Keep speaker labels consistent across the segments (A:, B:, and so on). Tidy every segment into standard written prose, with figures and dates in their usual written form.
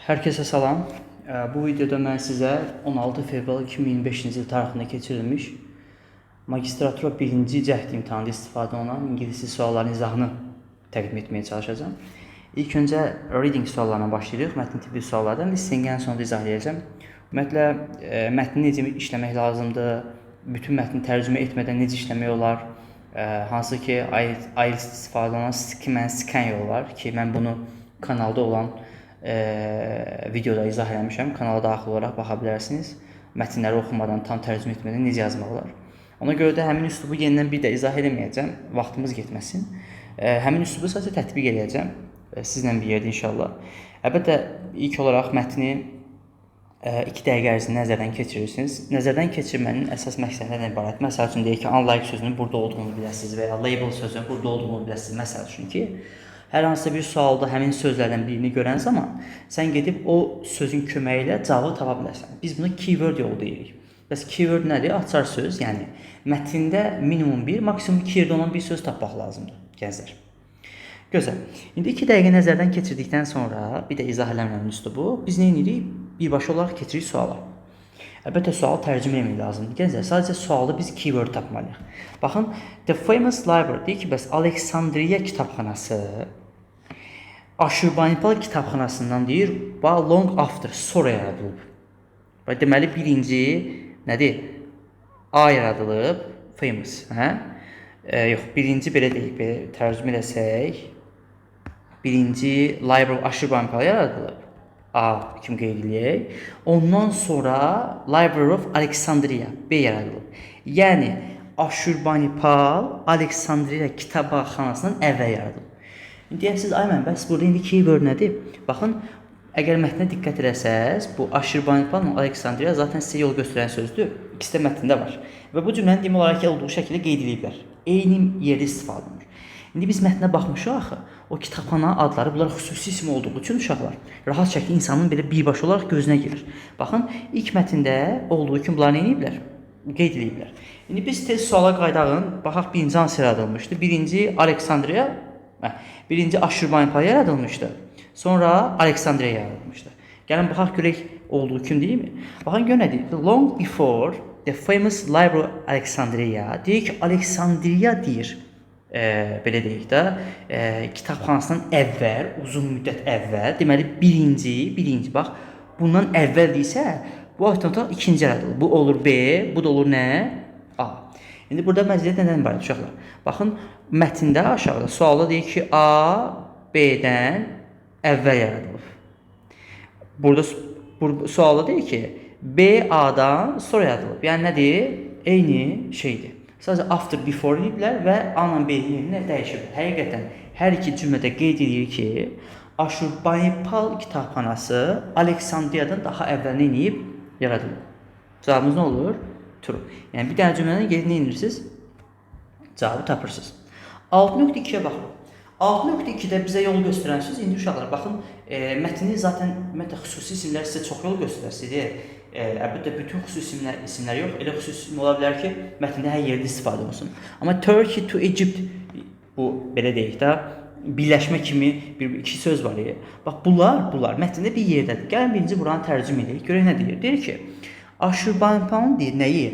A: Herkese salam. Bu videoda mən sizə 16 fevral 2025-ci il tarixində keçirilmiş magistratura 1-ci cəhd imtahanında istifadə olunan ingiliscə sualların izahını təqdim etməyə çalışacağam. İlk öncə reading suallarına başlayırıq. Mətn tipli suallardan listening-ən sonra izahlayacağam. Ümumiyyətlə mətni necə işləmək lazımdır, bütün mətni tərcümə etmədən necə işləmək olar, hansı ki IELTS istifadə olunan skim and scan yolu var ki, mən bunu kanalda olan videoda izah eləmişəm. Kanala daxil olaraq baxa bilərsiniz. Mətnləri oxumadan, tam tərcümə etmədən necə yazmaq olar. Ona görə də həmin üslubu yenidən bir də izah eləməyəcəm. Vaxtımız getməsin. Həmin üslubu sadəcə tətbiq eləyəcəm. Sizlə bir yerdə inşallah. Əlbəttə, ilk olaraq mətni 2 dəqiqə ərzində nəzərdən keçirirsiniz. Nəzərdən keçirmənin əsas məqsədindən ibarət. Məsəl üçün deyək ki, unlike sözünün burada olduğunu biləsiniz və ya label sözünün burada olduğunu biləsiniz. Məsəl üçün ki, hər hansısa bir sualda həmin sözlərdən birini görən zaman sən gedib o sözün köməyi ilə cavabı tapa bilərsən. Biz buna keyword yolu deyirik. Bəs keyword nədir? Açar söz, yəni mətndə minimum bir, maksimum 2 yerdə olan bir söz tapmaq lazımdır, gənclər. Gözəl. İndi 2 dəqiqə nəzərdən keçirdikdən sonra bir də izah eləmirəm üslubu. Biz nə edirik? Birbaşa olaraq keçirik suala. Əlbəttə, sualı tərcümə etmək lazımdır. Gənclər, sadəcə sualda biz keyword tapmalıyıq. Baxın, The Famous Library deyir ki, bəs Aleksandriya kitabxanası Aşurbanipal kitabxanasından deyir, long after, sonra yaradılıb. Deməli, birinci nədir? A yaradılıb, famous. Yox, birinci belə deyək, belə tərcümə edəsək. Birinci Library Aşurbanipal yaradılıb. A kimi qeyd edək. Ondan sonra Library of Alexandria B yaradılıb. Yəni Aşurbanipal Aleksandriya kitabxanasından əvvəl yaradılıb. İndi deyərsiniz, ay mən, bəs burada indi keyword nədir? Baxın, əgər mətnə diqqət edərsəz, bu Aşurbanipal və Aleksandriya zaten sizə yol göstərən sözdür. İkisi də mətndə var. Və bu cümləni demək olaraq ki, olduğu şəkildə qeyd ediblər. Eyni yerdə istifadə olunur. İndi biz mətnə baxmışıq axı, o kitabxana adları bunlar xüsusi isim olduğu üçün uşaqlar rahat şəkildə insanın belə birbaşa olaraq gözünə girir. Baxın, ilk mətndə olduğu kimi bunlar nə ediblər? Qeyd ediblər. İndi biz tez suala qaydağın, baxaq birinci hansı yaradılmışdı? Birinci Aleksandriya, birinci Aşurbanipal yaradılmışdı. Sonra Aleksandriya yaradılmışdı. Gəlin baxaq görək olduğu kimi deyilmi? Baxın gör nə deyir? Long before the famous library Alexandria deyir ki, Aleksandriya deyir. Belə deyək də, kitabxanasından əvvəl, uzun müddət əvvəl, deməli birinci, bax, bundan əvvəl deyilsə, bu avtomatik ikinci yaradılır. Bu olur B, bu da olur nə? A. İndi burada məziyyət nədən ibarət uşaqlar? Baxın, mətndə aşağıda sualda deyir ki, A B-dən əvvəl yaradılıb. Burada sualda deyir ki, B A-dan sonra yaradılıb. Yəni nədir? Eyni şeydir. Sadəcə after, before deyiblər və A-la B-nin yerinə dəyişiblər. Həqiqətən, hər iki cümlədə qeyd edir ki, Aşurbanipal kitabxanası Aleksandriyadan daha əvvəl nə edib? Yaradılıb. Cavabımız nə olur? True. Yəni, bir dənə cümlədən qeyd nə edirsiniz? Cavabı tapırsınız. 6.2-yə baxın. 6.2-də bizə yol göstərən söz, indi uşaqlar, baxın, mətni zaten xüsusi isimlər sizə çox yol göstərəsidir. Əlbəttə, bütün xüsusi isimlər yox, elə xüsusi isim ola bilər ki, mətndə hər yerdə istifadə olsun. Amma Turkey to Egypt, bu, belə deyək də, birləşmə kimi iki söz var. Bax, bunlar mətndə bir yerdədir. Gəlin birinci buranı tərcümə edək. Görək nə deyir? Deyir ki, Aşurbanipalın deyir, nəyi?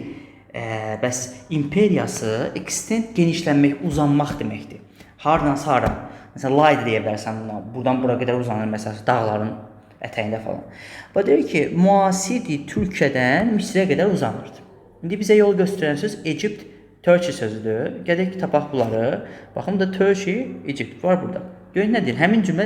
A: Bəs imperiyası, extend, genişlənmək, uzanmaq deməkdir. Hardansa hara. Məsələn, line deyə bilərsən buna. Buradan bura qədər uzanır, məsələn, dağların ətəyində falan. Və deyir ki, müasir Türkiyədən Misrə qədər uzanırdı. İndi bizə yol göstərən söz Egypt, Turkey sözüdür. Gələk tapaq bunları. Baxın da Turkey, Egypt var burada. Görün nə deyir? Həmin cümlə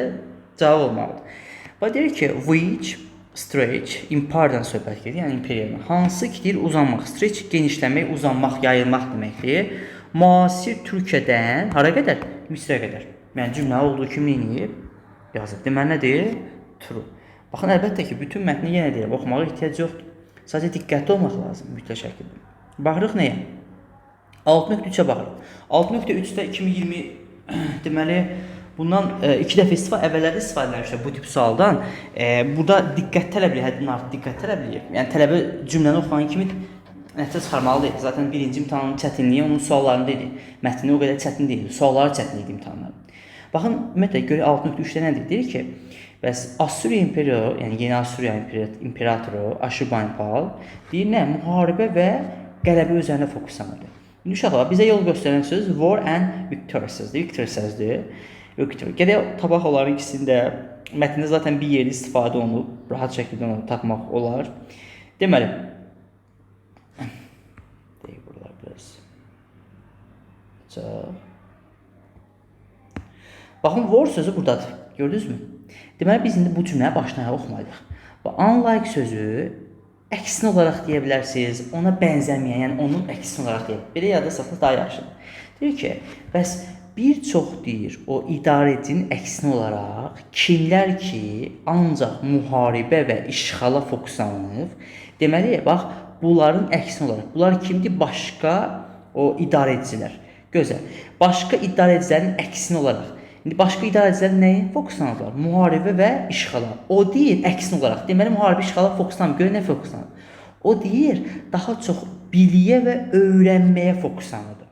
A: cavab olmalıdır. Və deyir ki, which stretch, imperiyadan söhbət gedir, yəni imperiyadan. Hansı ki deyir uzanmaq, stretch genişlənmək, uzanmaq, yayılmaq deməkdir. Müasir Türkiyədən hara qədər? Misrə qədər. Yəni cümlə olduğu kimi eləyib yazıb. Deməli nədir? True. Baxın, əlbəttə ki, bütün mətni yenə deyirəm, oxumağa ehtiyac yoxdur. Sadəcə diqqətli olmaq lazım mütləq şəkildə. Baxırıq nəyə? 6.3-ə baxırıq. 6.3-də 2020 deməli bundan 2 dəfə əvvəllərdə istifadə edilmişdir bu tip sualdan. Burada diqqət tələb edir, həddindən artıq diqqət tələb edir. Yəni tələbə cümləni oxuyan kimi nəticə çıxarmalıdır. Zaten birinci imtahanın çətinliyi onun suallarında idi. Mətni o qədər çətin deyil, sualları çətin idi imtahanların. Baxın, ümumiyyətlə görə 6.3-də nədir? Deyir ki, Bəs Assuriya imperatoru, yəni yeni Assuriya imperatoru Aşurbanipal deyir nə? Müharibə və qələbə üzərində fokuslanırdı. İndi uşaqlar bizə yol göstərən söz war and victory sözüdür. Victory sözüdür. Victory. Gələk tapaq onların ikisində mətndə zaten bir yerdə istifadə olunub, rahat şəkildə onu tapmaq olar. Deməli, deyək buralar biraz. Baxın, war sözü buradadır. Gördünüzmü? Deməli, biz indi bu cümləni başdan oxumalıyıq. Unlike sözü əksinə olaraq deyə bilərsiniz, ona bənzəməyən, yəni onun əksinə olaraq deyə. Belə yadda saxlıq daha yaxşıdır. Deyir ki, bəs bir çox deyir, o idarəçinin əksinə olaraq kimlər ki, ancaq müharibə və işğala fokuslanıb, deməli, bax, bunların əksinə olaraq, bunlar kimdir? Başqa o idarəçilər. Gözəl. Başqa idarəçilərin əksinə olaraq. İndi başqa idarəçilər nəyə fokuslanırlar? Müharibə və işğala. O deyir əksinə olaraq. Deməli müharibə işğala fokuslanmır. Gör nə fokuslanır? O deyir daha çox biliyə və öyrənməyə fokuslanırdı.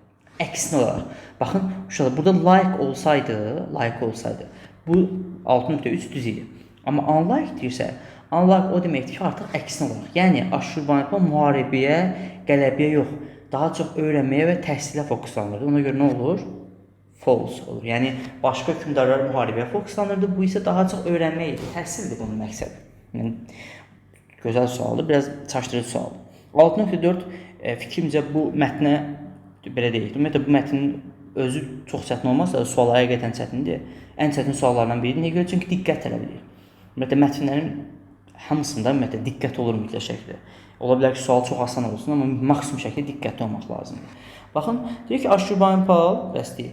A: Əksinə olaraq. Baxın, uşaqlar burada like olsaydı, bu 6.3 düz idi. Amma unlike deyirsə, unlike o deməkdir ki, artıq əksinə olaraq. Yəni Aşurbanipal müharibəyə, qələbəyə yox, daha çox öyrənməyə və təhsilə fokuslanırdı. Ona görə nə olur? False olur. Yəni başqa hökmdarlar müharibəyə fokuslanırdı, bu isə daha çox öyrənmək idi. Təhsildir bunun məqsədi. Yəni gözəl sualdır, biraz çaşdırıcı sualdır. 6.4 fikrimcə bu mətnə belə deyək. Ümumiyyətlə bu mətnin özü çox çətin olmasa da suallar həqiqətən çətindir. Ən çətin suallardan biridir. Niyə görə? Çünki diqqət tələb edir. Ümumiyyətlə mətnlərin hamısında ümumiyyətlə diqqət olur mütləq şəkildə. Ola bilər ki, sual çox asan olsun, amma maksimum şəkildə diqqətli olmaq lazımdır. Baxın, deyir ki, Aşurbanipal bəsdir.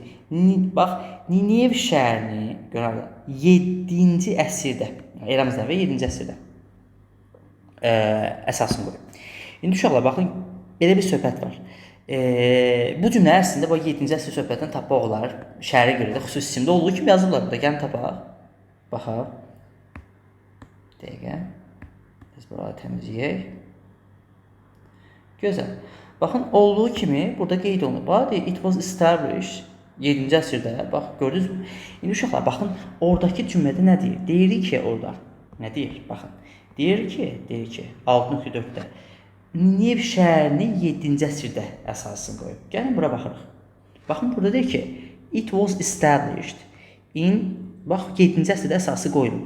A: Bax, Ninev şəhərini görürlər 7-ci əsrdə, eramızdan və 7-ci əsrdə əsasını qoyub. İndi uşaqlar, baxın, belə bir söhbət var. Bu cümlə əslində 7-ci əsr söhbətindən tapmaq olar. Şəhərə görə də xüsusi isimdə olduğu kimi yazırlar burada. Gəlin tapaq. Baxaq. Dəqiqə. Biz buraları təmizləyək. Gözəl. Baxın, olduğu kimi burada qeyd olunub. It was established 7-ci əsrdə. Bax, gördünüzmü? İndi uşaqlar, baxın, oradakı cümlədə nə deyir? Deyir ki, orada. Nə deyir? Baxın. Deyir ki, 6.4-də Ninev şəhərini 7-ci əsrdə əsasını qoyub. Gəlin bura baxırıq. Baxın, burada deyir ki, it was established bax, 7-ci əsrdə əsası qoyulub.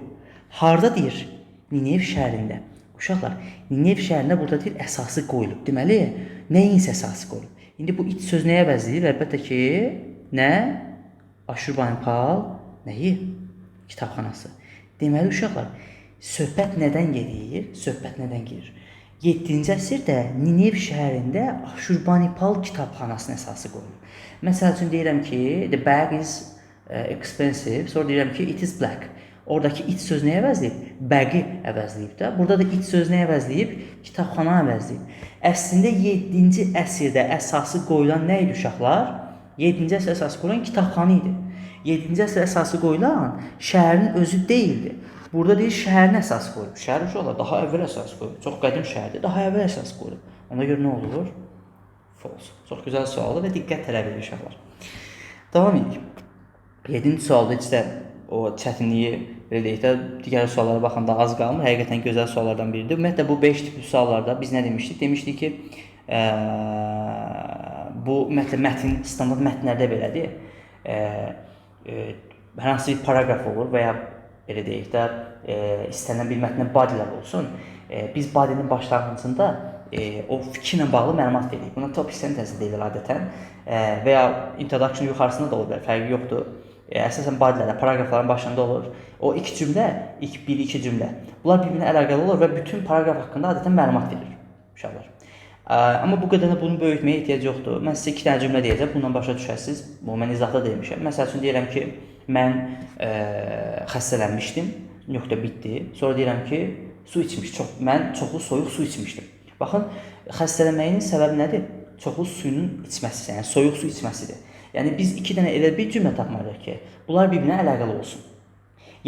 A: Harda deyir? Ninev şəhərində. Uşaqlar, Ninev şəhərində burada deyir, əsası qoyulub. Deməli, nəyinsə əsası qoyulub. İndi bu it söz nəyə bəzləyir? Əlbəttə ki, nə? Aşurbanipal nəyi? Kitabxanası. Deməli, uşaqlar, söhbət nədən gedir? 7-ci əsrdə Ninev şəhərində Aşurbanipal kitabxanasının əsası qoyulub. Məsəl üçün deyirəm ki, the bag is expensive. Sonra deyirəm ki, it is black. Oradakı it söz nəyə əvəzləyib? Bəqi əvəzləyib də. Burada da it söz nəyə əvəzləyib? Kitabxana əvəzləyib. Əslində 7-ci əsrdə əsası qoyulan nə idi uşaqlar? 7-ci əsrdə əsası qoyulan kitabxana idi. 7-ci əsrdə əsası qoyulan şəhərin özü deyildi. Burada deyir şəhərin əsası qoyulub. Şəhər uşaqlar daha əvvəl əsası qoyulub. Çox qədim şəhərdir, daha əvvəl əsası qoyulub. Ona görə nə olur? False. Çox gözəl sualdır və diqqət tələb edir uşaqlar. Davam edək. 7-ci sualda heç də o çətinliyi belə deyək də digər suallara baxanda az qalmır. Həqiqətən gözəl suallardan biridir. Ümumiyyətlə bu 5 tipli suallarda biz nə demişdik? Demişdik ki, bu mətn standart mətnlərdə belədir. Hər hansı bir paragraf olur və ya belə deyək də istənilən bir mətnə bodylər olsun. Biz bodynin başlanğıcında o fikirlə bağlı məlumat veririk. Buna topic sentence deyilir adətən və ya introduction yuxarısında da ola bilər, fərqi yoxdur. Əsasən bodylərdə, paragrafların başında olur. O iki cümlə, ilk 1-2 cümlə. Bunlar bir-birinə əlaqəli olur və bütün paragraf haqqında adətən məlumat verir uşaqlar. Amma bu qədərlə bunu böyütməyə ehtiyac yoxdur. Mən sizə 2 dənə cümlə deyəcəm, bundan başa düşəsiniz. Bu mən izahda demişəm. Məsəl üçün deyirəm ki, mən xəstələnmişdim, nöqtə bitdi. Sonra deyirəm ki, su içmişdim. Mən çoxlu soyuq su içmişdim. Baxın, xəstələnməyin səbəbi nədir? Çoxlu suyun içməsi, yəni soyuq su içməsidir. Yəni biz 2 dənə elə bir cümlə tapmalıyıq ki, bunlar bir-birinə əlaqəli olsun.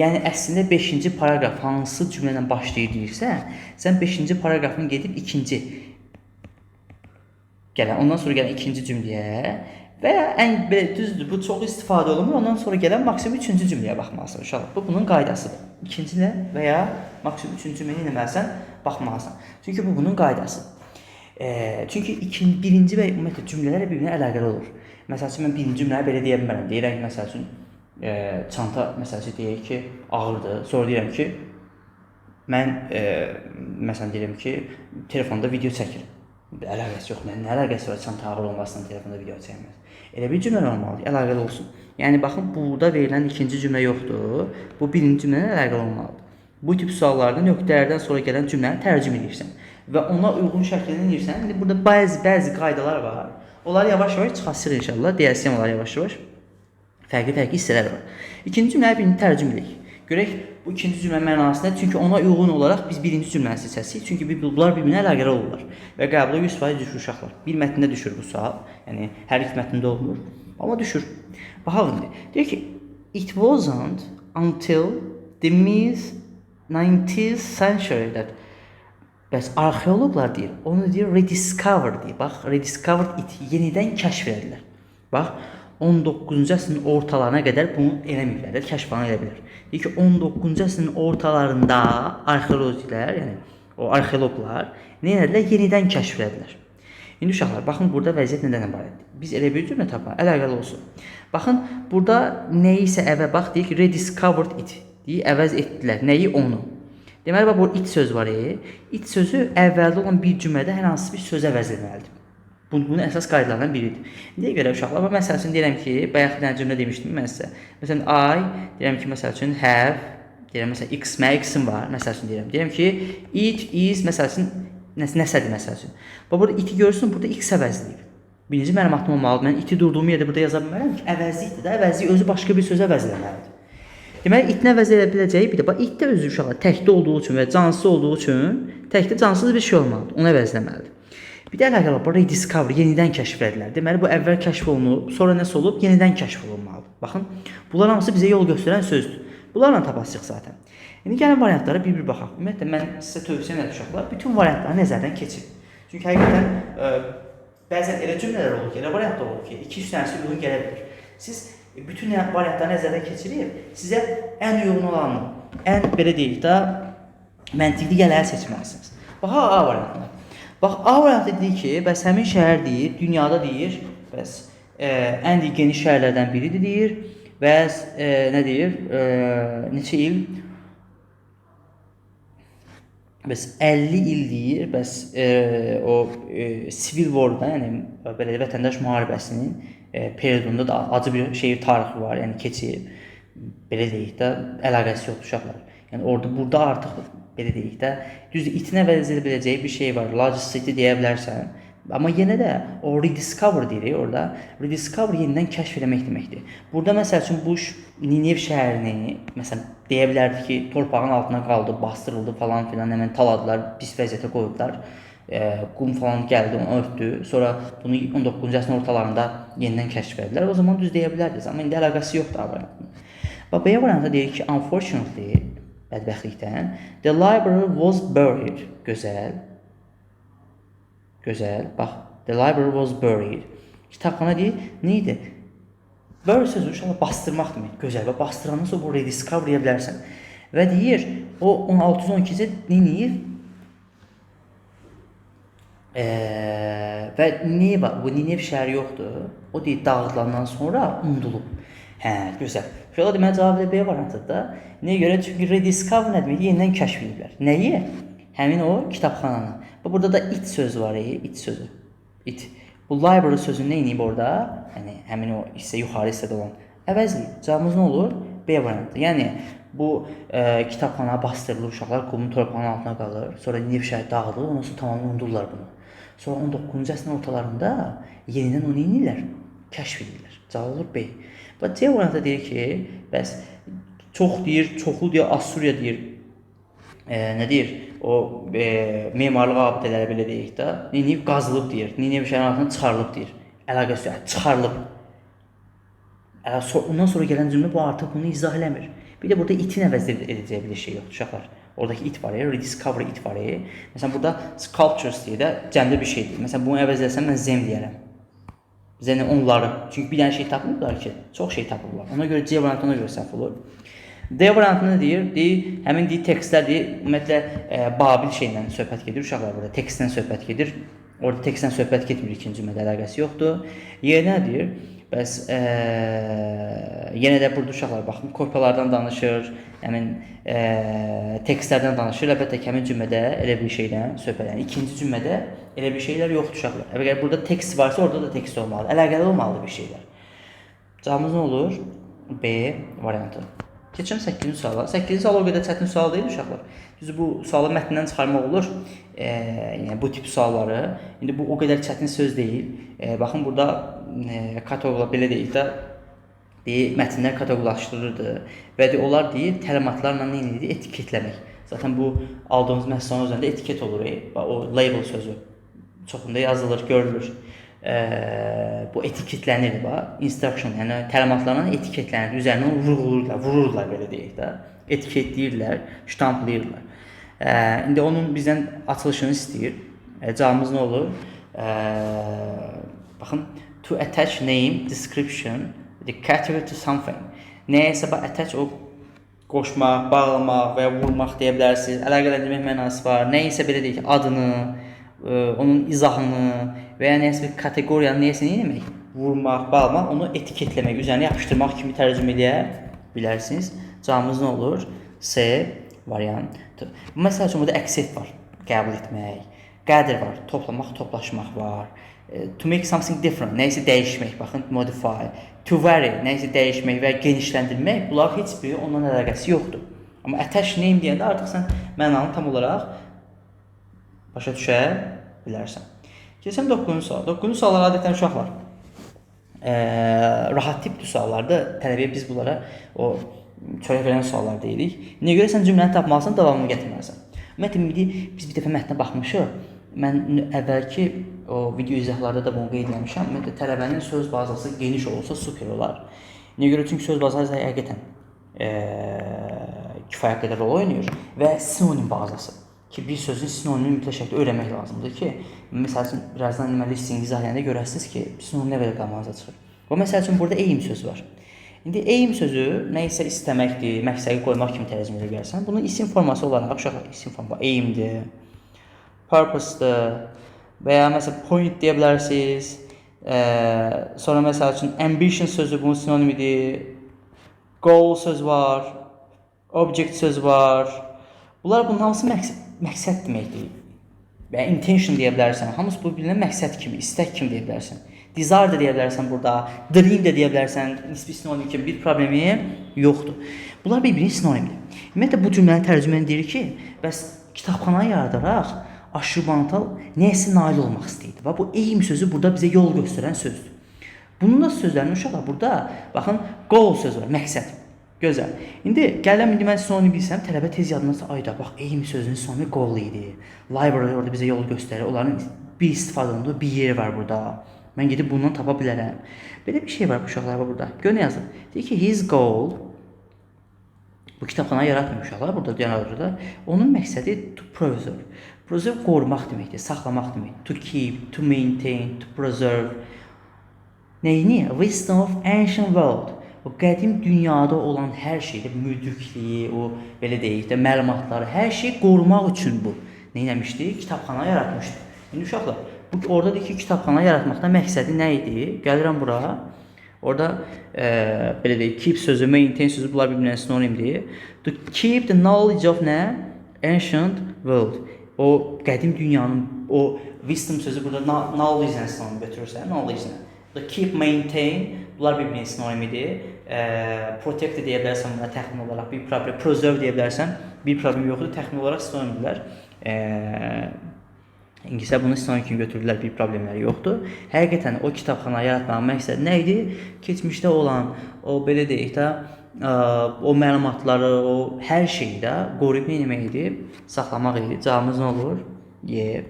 A: Yəni əslində 5-ci paragraf hansı cümlə ilə başlayır deyirsə, sən 5-ci paragrafını gedib 2-ci gələn, ondan sonra gələn 2-ci cümləyə Və ya ən belə düzdür, bu çox istifadə olunmur. Ondan sonra gələn maksimum 3-cü cümləyə baxmalısan uşaq. Bu bunun qaydasıdır. İkinci və ya maksimum 3-cü cümləyə eləməlisən, baxmalısan. Çünki bu bunun qaydasıdır. Çünki birinci və ümumiyyətlə cümlələr bir-birinə əlaqəli olur. Məsəl üçün mən birinci cümləni belə deyə bilmərəm. Deyirəm ki, məsəl üçün çanta məsəl üçün deyək ki, ağırdır. Sonra deyirəm ki, mən məsələn deyirəm ki, telefonda video çəkirəm. Əlaqəsi yox. Nə əlaqəsi var çanta ağır olmasından telefonda video çəkməz. Elə bir cümlə olmalıdır, əlaqəli olsun. Yəni baxın, burada verilən ikinci cümlə yoxdur. Bu birinci cümlələ əlaqəli olmalıdır. Bu tip suallarda nöqtələrdən sonra gələn cümləni tərcümə edirsən və ona uyğun şəkildə edirsən. İndi burada bəzi qaydalar var. Onları yavaş-yavaş çıxartırıq inşallah. Deyəcəyəm onları yavaş-yavaş. Fərqli hissələr var. İkinci cümləyə birini tərcümə edək. Görək bu ikinci cümlə mənası nədir? Çünki ona uyğun olaraq biz birinci cümləni seçəcəyik. Çünki bunlar bir-birinə əlaqəli olurlar və qəbula 100% düşür uşaqlar. Bir mətndə düşür bu sual. Yəni hər iki mətndə olmur, amma düşür. Baxaq indi. Deyir ki, it wasn't until the mid-19th century that bəs arxeoloqlar deyir, onu deyir rediscover deyir. Bax, rediscovered it, yenidən kəşf edilirlər. Bax, 19-cu əsrin ortalarına qədər bunu eləməyiblər, kəşf edə bilər. Deyir ki, 19-cu əsrin ortalarında arxeologlar, yəni o arxeoloqlar nə edilər? Yenidən kəşf edilər. İndi uşaqlar, baxın burada vəziyyət nədən ibarətdir? Biz elə bir cümlə tapaq, əlaqəli olsun. Baxın, burada nəyi isə bax deyir ki, rediscovered it deyir, əvəz etdilər. Nəyi? Onu. Deməli, bu it söz var. It sözü əvvəldə olan bir cümlədə hər hansı bir söz əvəz etməlidir. Bunun əsas qaydalarından biridir. Nəyə görə uşaqlar? Məsəl üçün deyirəm ki, bayaq bir dənə cümlə demişdim mən sizə. Məsələn, I deyirəm ki, məsəl üçün have, deyirəm məsələn x, mənim x-im var, məsəl üçün deyirəm. Deyirəm ki, it is, məsəl üçün nəsədir məsəl üçün. Burada iti görürsün, burada x əvəzləyib. Birinci mənim adım olmalıdır. Mən iti durduğum yerdə burada yaza bilmərəm ki, əvəzlikdir də, əvəzlik özü başqa bir sözə əvəzləməlidir. Deməli, itin əvəz edə biləcəyi bir də, bax, it də özü uşaqlar təkdə olduğu üçün və cansız olduğu üçün təkdə cansız bir şey olmalıdır, onu əvəzləməlidir. Bir də əlaqəli var, rediscover, yenidən kəşf edilirlər. Deməli, bu əvvəl kəşf olunub, sonra nəsə olub, yenidən kəşf olunmalıdır. Baxın, bunlar hamısı bizə yol göstərən sözdür. Bunlarla tapasıq zaten. İndi gəlin variantlara bir-bir baxaq. Ümumiyyətlə, mən sizə tövsiyə edirəm uşaqlar, bütün variantları nəzərdən keçirin. Çünki həqiqətən bəzən elə cümlələr olur ki, elə variantlar olur ki, 2-3 dənəsi uyğun gələ bilir. Siz bütün variantları nəzərdən keçirib, sizə ən uyğun olanı, ən belə deyək də, məntiqli gələni seçməlisiniz. Baxaq A variantına. Bax, A variantı deyir ki, bəs həmin şəhər deyir, dünyada deyir, bəs ən geniş şəhərlərdən biridir deyir, bəs nə deyir, neçə il? Bəs 50 il deyir, bəs o Civil War-da, yəni belə vətəndaş müharibəsinin periodunda da acı bir tarixi var, yəni keçib, belə deyək də, əlaqəsi yoxdur uşaqlar. Yəni burada artıq belə deyək də, düzdür, itinə əvəz edə biləcəyi bir şey var, largest city deyə bilərsən. Amma yenə də o rediscover deyirik orada. Rediscover yenidən kəşf etmək deməkdir. Burada məsəl üçün bu Ninev şəhərini məsələn deyə bilərdik ki, torpağın altına qaldı, bastırıldı falan filan, hemen taladılar, pis vəziyyətə qoyublar. Qum falan gəldi, onu örtdü. Sonra bunu 19-cu əsrin ortalarında yenidən kəşf etdilər. O zaman düz deyə bilərdiniz, amma indi əlaqəsi yoxdur A variantının. Və B variantında deyir ki, unfortunately, bədbəxtlikdən, the library was buried. Gözəl. Gözəl. Bax, the library was buried. Kitabxana deyir, nə idi? Bury sözü uşaqla bastırmaq demək. Gözəl. Və bastırandan sonra bu rediscover edə bilərsən. Və deyir, o 1612-ci neyir? Və niyə var? Bu Ninev şəhəri yoxdur. O deyir, dağıdılandan sonra unudulub. Hə, gözəl. Şöyle deməli cavab B variantıdır da. Nəyə görə? Çünki rediscover nə demək? Yenidən kəşf ediblər. Nəyi? Həmin o kitabxananı. Burada da it sözü var, it sözü. It. Bu library sözünü nə edib orada? Yəni həmin o hissə yuxarı hissədə olan əvəzləyib. Cavabımız nə olur? B variantı. Yəni bu kitabxana bastırılır, uşaqlar qumun torpağının altına qalır. Sonra Ninev şəhəri dağılır, ondan sonra tamamilə unudurlar bunu. Sonra 19-cu əsrin ortalarında yenidən onu edirlər, kəşf edirlər. Cavab olur B. Və C variantı deyir ki, bəs çox deyir, çoxlu deyir, Assuriya deyir. Nə deyir? O memarlıq abidələri belə deyək də, Ninev qazılıb deyir. Ninev şəhərinin altından çıxarılıb deyir. Əlaqəsi yox, çıxarılıb. Ondan sonra gələn cümlə bu artıq bunu izah eləmir. Bir də burada itin əvəz edəcəyi bir şey yoxdur uşaqlar. Oradakı it var, rediscover it var. Məsələn burada sculptures deyə də cəmdə bir şeydir. Məsələn bunu əvəz etsəm mən zem deyərəm. Bizə onları. Çünki bir dənə şey tapmırlar ki, çox şey tapırlar. Ona görə C variantı ona görə səhv olur. D variantı nə deyir? Deyir, həmin deyir tekstlər deyir, ümumiyyətlə Babil şeylə söhbət gedir uşaqlar burada. Tekstdən söhbət gedir. Orada tekstdən söhbət getmir, ikinci cümlədə əlaqəsi yoxdur. Yenə nə deyir? Bəs yenə də burada uşaqlar baxın, kopyalardan danışır, həmin tekstlərdən danışır. Əlbəttə ki, həmin cümlədə elə bir şeydən söhbət edir. İkinci cümlədə elə bir şeylər yoxdur uşaqlar. Əgər burada tekst varsa, orada da tekst olmalıdır. Əlaqəli olmalıdır bir şeylər. Cavabımız nə olur? B variantı. Keçəm 8-ci suala. 8-ci sual o qədər çətin sual deyil uşaqlar. Düzdür, bu sualı mətndən çıxarmaq olur. Yəni bu tip sualları. İndi bu o qədər çətin söz deyil. Baxın burada kateqoriya belə deyil də mətnlər kateqoriyalaşdırılırdı və onlar deyir təlimatlarla nə edir? Etiketləmək. Zaten bu aldığımız məhsulun üzərində etiket olur. O label sözü çoxunda yazılır, görülür. Bu etiketlənir, instruction, yəni təlimatlarla etiketlənir, üzərinə vururlar belə deyək də. Etiketləyirlər, ştamplayırlar. İndi onun bizdən açılışını istəyir. Cavabımız nə olur? Baxın, to attach name, description, the category to something. Nəyəsə attach o qoşmaq, bağlamaq və ya vurmaq deyə bilərsiniz. Əlaqələndirmək mənası var. Nəyəsə belə deyək, adını, onun izahını və ya nəyəsə bir kateqoriyanı nəyəsə nə demək? Vurmaq, bağlamaq, onu etiketləmək, üzərinə yapışdırmaq kimi tərcümə edə bilərsiniz. Cavabımız nə olur? C variantı. Məsəl üçün burada accept var, qəbul etmək. Gather var, toplamaq, toplaşmaq var. To make something different, nəyəsə dəyişmək, baxın, modify. To vary, nəyəsə dəyişmək və genişləndirmək, bunlar heç biri ondan əlaqəsi yoxdur. Amma attach name deyəndə artıq sən mənanı tam olaraq başa düşə bilərsən. Keçəm 9-cu sual. 9-cu suallar adətən uşaqlar rahat tipli suallardır. Tələbəyə biz bunlara o çörək verən suallar deyirik. Niyə görə sən cümləni tapmalısan, davamını gətirməlisən. Ümumiyyətlə, biz bir dəfə mətnə baxmışıq. Mən əvvəlki o video izahlarda da bunu qeyd etmişəm. Ümumiyyətlə, tələbənin söz bazası geniş olsa super olar. Niyə görə? Çünki söz bazası həqiqətən kifayət qədər rol oynayır və sinonim bazası. Ki bir sözün sinonimini mütləq şəkildə öyrənmək lazımdır ki, məsəl üçün birazdan deməli sizin izahlayanda görəsiniz ki, sinonim nə qədər qarşınıza çıxır. Və məsəl üçün burada aim sözü var. İndi aim sözü nə isə istəməkdir, məqsədi qoymaq kimi tərcümə edə bilərsən. Bunun isim forması olaraq uşaqlar isim forması aimdir, purpose'dır və ya məsələn point deyə bilərsiniz. Sonra məsəl üçün ambition sözü bunun sinonimidir. Goal sözü var, object sözü var. Bunların hamısı məqsəd deməkdir. Və intention deyə bilərsən. Hamısı bu bilinən məqsəd kimi, istək kimi deyə bilərsən. Desire də deyə bilərsən burada, dream də deyə bilərsən, nisbi sinonim kimi bir problemi yoxdur. Bunlar bir-birinin sinonimdir. Ümumiyyətlə bu cümlənin tərcüməni deyir ki, bəs kitabxana yaradaraq Aşurbanipal nəyəsə nail olmaq istəyirdi. Və bu aim sözü burada bizə yol göstərən sözdür. Bunun da sözlərini uşaqlar burada, baxın, goal sözü var, məqsəd. Gözəl. İndi gələm indi mən sinonim bilsəm, tələbə tez yadınızda ayda bax, aim sözünün sinonimi goal idi. Library orada bizə yol göstərir. Onların bir istifadə olunduğu bir yeri var burada. Mən gedib bundan tapa bilərəm. Belə bir şey var bu uşaqlar burada. Gör nə yazır? Deyir ki, his goal bu kitabxana yaratmıyor uşaqlar burada deyənlərdə. Onun məqsədi to preserve. Preserve qorumaq deməkdir, saxlamaq deməkdir. To keep, to maintain, to preserve. Nəyini? Wisdom of ancient world. O qədim dünyada olan hər şeydə müdrikliyi, o belə deyək də məlumatları, hər şey qorumaq üçün bu. Nə etmişdi? Kitabxana yaratmışdı. İndi uşaqlar, orada deyir ki, kitabxana yaratmaqda məqsədi nə idi? Gəlirəm bura. Orada belə deyək, keep sözü, maintain sözü bunlar bir-birinin sinonimdir. To keep the knowledge of nə? Ancient world. O qədim dünyanın o wisdom sözü burada knowledge-lə sinonim götürürsən, knowledge-lə. To keep, maintain bunlar bir-birinin sinonimidir. Protect deyə bilərsən buna təxmin olaraq bir problem, preserve deyə bilərsən bir problem yoxdur, təxmin olaraq sinonimdirlər. İngilislər bunu sinonim kimi götürdülər, bir problemləri yoxdur. Həqiqətən o kitabxana yaratmağın məqsədi nə idi? Keçmişdə olan o belə deyək də o məlumatları, o hər şeyi də qoruyub nə etmək idi? Saxlamaq idi. Cavabımız nə olur? Y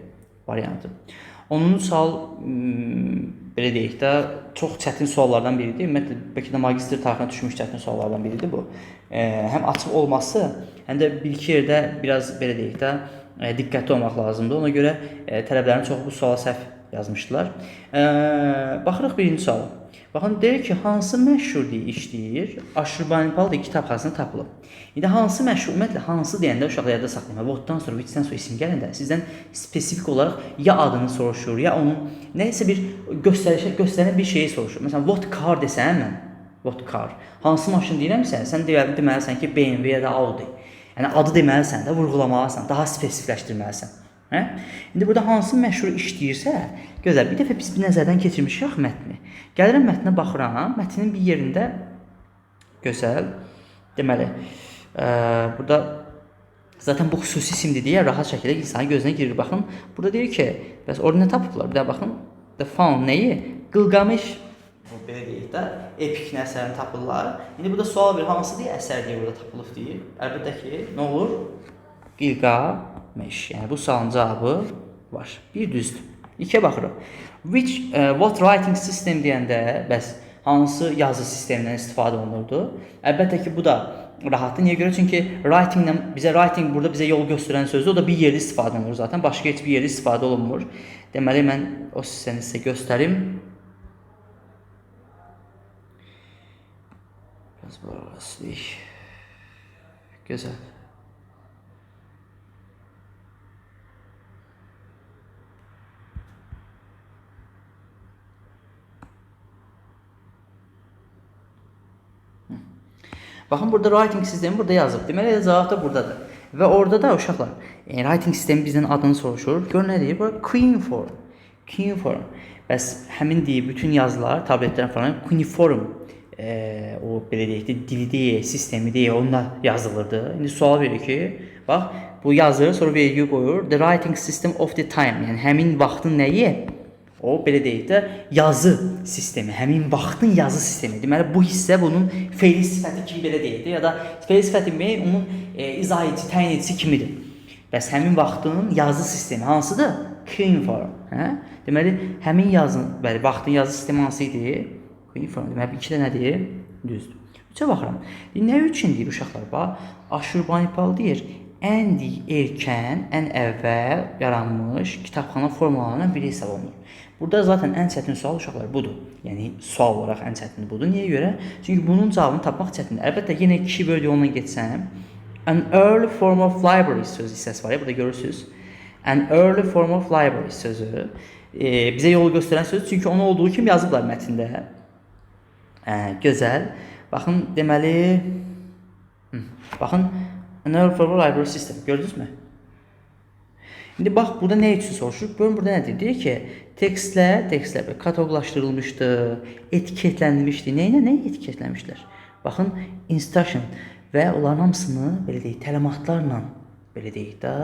A: variantı. 10-cu sual belə deyək də çox çətin suallardan biridir. Ümumiyyətlə bəlkə də magistr tarixinə düşmüş çətin suallardan biridir bu. Həm açıq olması, həm də bir-iki yerdə biraz belə deyək də diqqətli olmaq lazımdır. Ona görə tələbələrin çoxu bu suala səhv yazmışdılar. Baxırıq birinci suala. Baxın, deyir ki, hansı məşhur deyə işləyir? Aşurbanipal deyə kitabxanasında tapılıb. İndi hansı məşhur, ümumiyyətlə hansı deyəndə uşaqlar yadda saxlayın. Whatdan sonra, whichdən sonra isim gələndə sizdən spesifik olaraq ya adını soruşur, ya onun nəyisə bir göstərən bir şeyi soruşur. Məsələn, what car desəm mən, what car. Hansı maşın deyirəmsə, sən deməlisən ki, BMW ya da Audi. Yəni adı deməlisən də, vurğulamalısan, daha spesifikləşdirməlisən. Hə? İndi burada hansı məşhur işləyirsə, gözəl. Bir dəfə biz bir nəzərdən keçirmişik mətni. Gəlirəm mətnə baxıram, mətnin bir yerində gözəl. Deməli, burada zaten bu xüsusi isimdir deyə rahat şəkildə insanın gözünə girir. Baxın, burada deyir ki, bəs orada nə tapıblar? Bir də baxın, the found nəyi? Qılqamış, bu belə deyək də, epik əsərini tapırlar. İndi burada sual verir, hansı deyə əsər deyə burada tapılıb deyir. Əlbəttə ki, nə olur? Qılqamış. Yəni bu sualın cavabı var. Bir düzdür. İkiyə baxırıq. What writing system deyəndə, bəs hansı yazı sistemindən istifadə olunurdu? Əlbəttə ki, bu da rahatdır. Niyə görə? Çünki writing burada bizə yol göstərən sözdür. O da bir yerdə istifadə olunur zaten. Başqa heç bir yerdə istifadə olunmur. Deməli, mən o sistemi sizə göstərim. Biraz burası. Gözəl. Baxın, burada writing sistemi burada yazıb. Deməli, cavab da buradadır. Və orada da uşaqlar, writing sistemi bizdən adını soruşur. Gör nə deyir? Burada cuneiform. Cuneiform. Bəs həmin deyir, bütün yazılar, tabletlər falan cuneiform. O belə deyək də, dili deyə, sistemi deyə, onunla yazılırdı. İndi sual verir ki, bax, bu yazır, sonra vergi qoyur. The writing system of the time. Yəni, həmin vaxtın nəyi? O, belə deyək də, yazı sistemi, həmin vaxtın yazı sistemi. Deməli, bu hissə bunun fe'li sifəti kimi belə deyək də, ya da fe'li sifəti onun izah edici, təyin edicisi kimidir. Bəs həmin vaxtın yazı sistemi hansıdır? Cuneiform. Deməli, həmin vaxtın yazı sistemi hansı idi? Cuneiform. Deməli, 2 də nədir? Düzdür. 3-ə baxıram. Nə üçün deyir uşaqlar? Bax, Aşurbanipal deyir, ən erkən, ən əvvəl yaranmış kitabxana formalarından biri hesab olunur. Burada zaten ən çətin sual uşaqlar budur. Yəni, sual olaraq ən çətin budur. Niyə görə? Çünki bunun cavabını tapmaq çətindir. Əlbəttə, yenə keyword yoluna getsəm, an early form of library sözü hissəsi var ya, burada görürsünüz. An early form of library sözü bizə yolu göstərən sözdür. Çünki onu olduğu kimi yazıblar mətndə. Gözəl. Baxın, deməli, baxın, an early form of library system. Gördünüz mü? İndi bax, burada nə üçün soruşur? Görün, burada nədir? Deyir ki, tekstlər kataloqlaşdırılmışdır, etiketlənmişdir. Nə etiketlənmişlər? Baxın, instruction və onların hamısını, belə deyək, təlimatlarla, belə deyək də,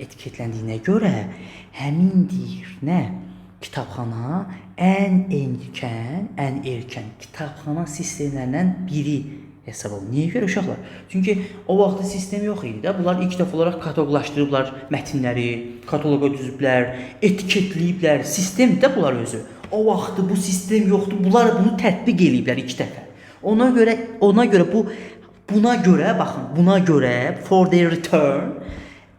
A: etiketləndiyinə görə həmin deyir, nə? Kitabxana ən erkən kitabxana sistemlərindən biri hesab olunur. Niyə görə uşaqlar? Çünki o vaxtda sistem yox idi də. Bunlar ilk dəfə olaraq kataloqlaşdırıblar mətnləri, kataloqa düzüblər, etiketləyiblər. Sistem də bunlar özü. O vaxtda bu sistem yoxdur. Bunlar bunu tətbiq eləyiblər ilk dəfə. Ona görə for their return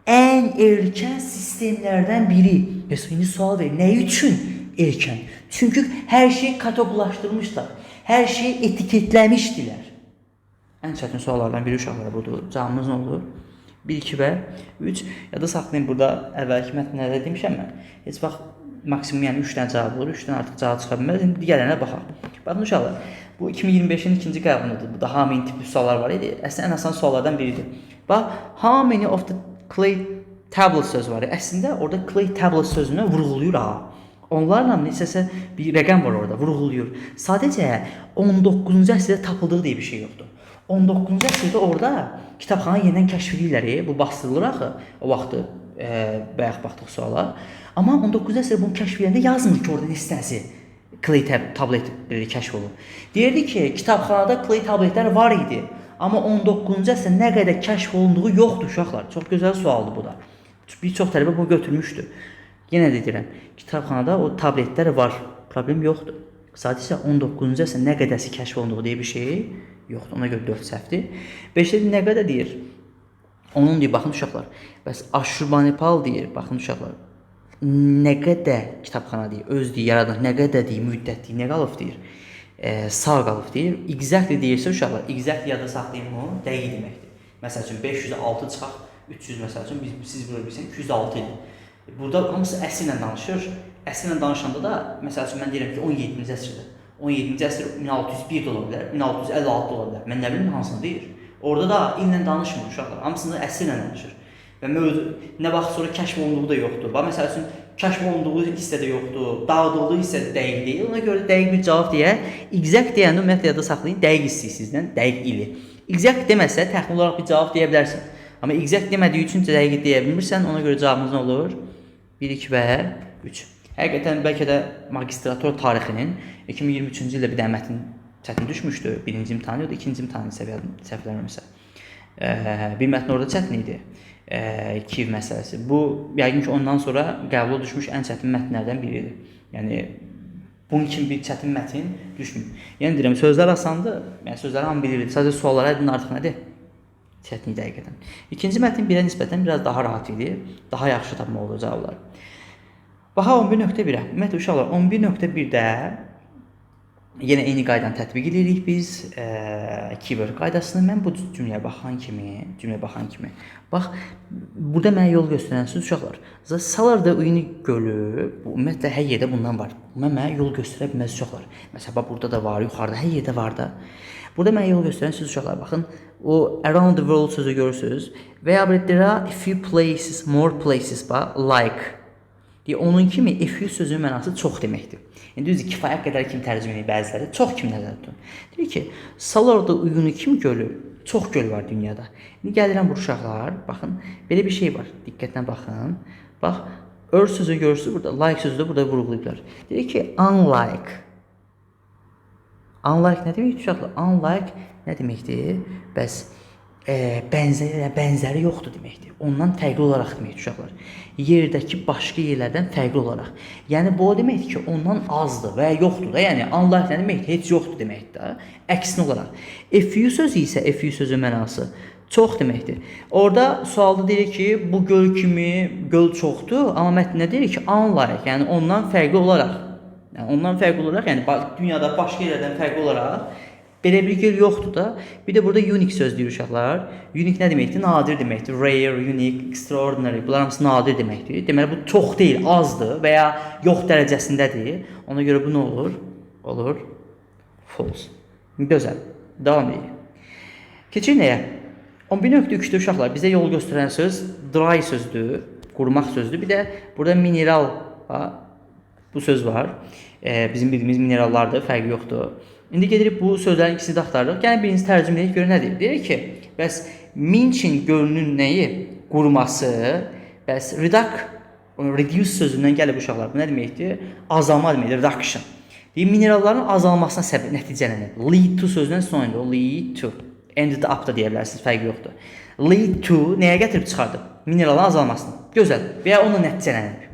A: ən erkən sistemlərdən biri. İndi sual verir, nə üçün erkən? Çünki hər şey kataloqlaşdırmışlar. Hər şey etiketləmişdilər. Ən çətin suallardan biri uşaqlara budur. Cavabımız nə olur? 1, 2 və 3. Ya da saxlayın, burada əvvəlki mətnlərdə demişəm mən. Heç vaxt maksimum yəni 3 dənə cavab olur. 3-dən artıq cavab çıxa bilməz. İndi digərlərinə baxaq. Baxın uşaqlar, bu 2025-in ikinci qəbuludur. Burada how many tipli suallar var idi. Əslində ən asan suallardan biridir. Bax, how many of the clay tablet sözü var. Əslində orada clay tablet sözünü vurğuluyur ha. Onlarla neçəsə bir rəqəm var orada, vurğuluyur. Sadəcə 19-cu əsrdə tapıldığı deyə bir şey yoxdur. 19-cu əsrdə orada kitabxana yenidən kəşf edirlər. Bu bastırılır axı. O vaxtı bayaq baxdıq suala. Amma 19-cu əsrdə bunu kəşf edəndə yazmır ki, orada nəsə clay tablet kəşf olunur. Deyirdi ki, kitabxanada clay tabletlər var idi. Amma 19-cu əsrdə nə qədər kəşf olunduğu yoxdur uşaqlar. Çox gözəl sualdır bu da. Bir çox tələbə bu götürmüşdü. Yenə də deyirəm, kitabxanada o tabletlər var. Problem yoxdur. Sadəcə 19-cu əsrdə nə qədərsi kəşf olunduğu deyə bir şey yoxdur. Ona görə 4 səhvdir. 5-də nə qədər deyir? Onun deyir, baxın uşaqlar. Bəs Ashurbanipal deyir, baxın uşaqlar. Nə qədər kitabxana deyir, öz deyir, yaradan, nə qədər deyir, müddət deyir, nə qalıb deyir. Sağ qalıb deyir. Exactly deyirsə uşaqlar, exactly yada saxlayın bunu, dəqiq deməkdir. Məsəl üçün 506 çıxaq 300 məsəl üçün siz bunu bilirsən 206 idi. Burada hamısı əsr ilə danışır. Əsr ilə danışanda da məsəl üçün mən deyirəm ki 17-ci əsrdə. 17-ci əsr 1601 də ola bilər, 1656 da ola bilər. Mən nə bilim hansını deyir. Orada da illə danışmır uşaqlar. Hamısında əsr ilə danışır. Və nə vaxt sonra kəşf olunduğu da yoxdur. Bax məsəl üçün kəşf olunduğu hissədə yoxdur, dağıdıldığı hissədə dəqiq deyil. Ona görə dəqiq bir cavab deyə, exact deyəndə ümumiyyətlə yadda saxlayın, dəqiq istəyir sizdən, dəqiq ili. Exact deməsə təxmini olaraq bir cavab deyə bilərsən. Amma exact demədiyi üçün dəqiq deyə bilmirsən, ona görə cavabımız nə olur? 1, 2 və 3. Həqiqətən bəlkə də magistratura tarixinin 2023-cü ildə bir dənə mətn çətin düşmüşdü. Birinci imtahanı yoxdur, ikinci imtahanı səhvləmirəmsə. Bir mətn orada çətin idi. Kiyev məsələsi. Bu yəqin ki ondan sonra qəbula düşmüş ən çətin mətnlərdən biridir. Yəni bunun kimi bir çətin mətn düşmür. Yəni deyirəm, sözlər asandır. Yəni sözləri hamı bilir. Sadəcə suallara edin artıq nədir? Çətin idi həqiqətən. İkinci mətn birə nisbətən biraz daha rahat idi. Daha yaxşı tapmaq olur cavablar. Baxa 11.1-ə. Ümumiyyətlə uşaqlar 11.1-də yenə eyni qaydanı tətbiq edirik biz. Keyword qaydasını mən bu cümləyə baxan kimi, bax burada mənə yol göstərən söz uşaqlar. Salarda uyunu gölü, bu ümumiyyətlə hər yerdə bundan var. Mənə yol göstərə bilməz uşaqlar. Məsələn, burada da var, yuxarıda, hər yerdə var da. Burada mənə yol göstərən söz uşaqlar, baxın, o around the world sözü görürsünüz. Və ya there are a few places, more places, like. Onun kimi a few sözünün mənası çox deməkdir. Yəni düzdür, kifayət qədər kimi tərcümə edir bəziləri, çox kimi nəzərdə tutun. Deyir ki, salarda uyğunu kim gölü? Çox göl var dünyada. İndi gəlirəm bu uşaqlar, baxın, belə bir şey var. Diqqətlə baxın. Bax, sözü görürsünüz burada, like sözü də burada vurğulayıblar. Deyir ki, unlike. Unlike nə deməkdir uşaqlar? Unlike nə deməkdir? Bəs bənzəri yoxdur deməkdir. Ondan fərqli olaraq deməkdir uşaqlar. Yerdəki başqa yerlərdən fərqli olaraq. Yəni bu o deməkdir ki, ondan azdır və ya yoxdur da. Yəni unlike nə deməkdir? Heç yoxdur deməkdir da. Əksinə olaraq. A few sözü isə a few sözün mənası çox deməkdir. Orada sualda deyir ki, bu göl kimi göl çoxdur, amma mətndə deyir ki, unlike, yəni ondan fərqli olaraq. Yəni dünyada başqa yerlərdən fərqli olaraq belə bir göl yoxdur da. Bir də burada unique söz deyir uşaqlar. Unique nə deməkdir? Nadir deməkdir. Rare, unique, extraordinary. Bunlar hamısı nadir deməkdir. Deməli bu çox deyil, azdır və ya yox dərəcəsindədir. Ona görə bu nə olur? Olur false. Gözəl. Davam edelim. Keçək nəyə? 11.3-də uşaqlar bizə yol göstərən söz dry sözdür, qurumaq sözdür. Bir də burada mineral bu söz var. Bizim bildiyimiz minerallardır, fərqi yoxdur. İndi gedirik bu sözlərin ikisini də axtarırıq. Yəni birinizi tərcümə edib görə nədir? Deyir ki, bəs Minçin gölünün nəyi? Quruması. Bəs reduce sözündən gəlib uşaqlar. Bu nə deməkdir? Azalma deməkdir, reduction. Deyir, mineralların azalmasına səbəb nəticələnir. Lead to sözündən sonunda, lead to. Ended up da deyə bilərsiniz, fərqi yoxdur. Lead to nəyə gətirib çıxardıb? Mineralların azalmasına. Gözəl. Və ya onunla nəticələnir.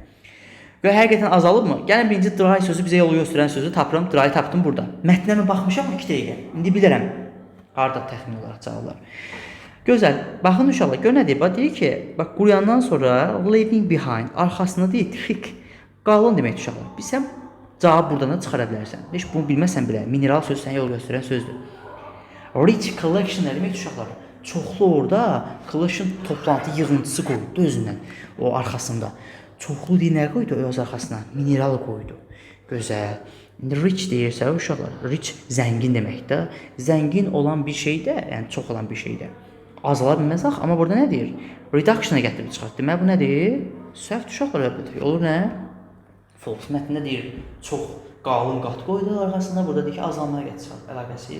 A: Və həqiqətən azalıbmı? Gəlin birinci dry sözü bizə yol göstərən sözü tapıram. Dry tapdım burada. Mətnə mi baxmışam 2 dəqiqə. İndi bilirəm. Harda təxmin olaraq cavablar. Gözəl. Baxın uşaqlar, gör nə deyir? Deyir ki, bax quruyandan sonra leaving behind, arxasında deyir thick, qalın deməkdir uşaqlar. Bilsən cavab buradan da çıxara bilərsən. Heç bunu bilməsən belə mineral sözü sənə yol göstərən sözdür. Rich collection nə deməkdir uşaqlar? Çoxlu orada collection toplantı yığıntısı qoydu özündən o arxasında. Çoxlu deyil nə qoydu öz arxasına? Mineral qoydu. Gözəl. İndi rich deyirsə uşaqlar, rich zəngin deməkdir. Zəngin olan bir şey də, yəni çox olan bir şey də azala bilməz axı, amma burada nə deyir? Reduction-a gətirib çıxart. Demək bu nədir? Səhv uşaqlar əlbəttə. Olur nə? False. Mətndə deyir, çox qalın qat qoydu arxasında, burada deyir ki, azalmaya gətirib çıxart. Əlaqəsi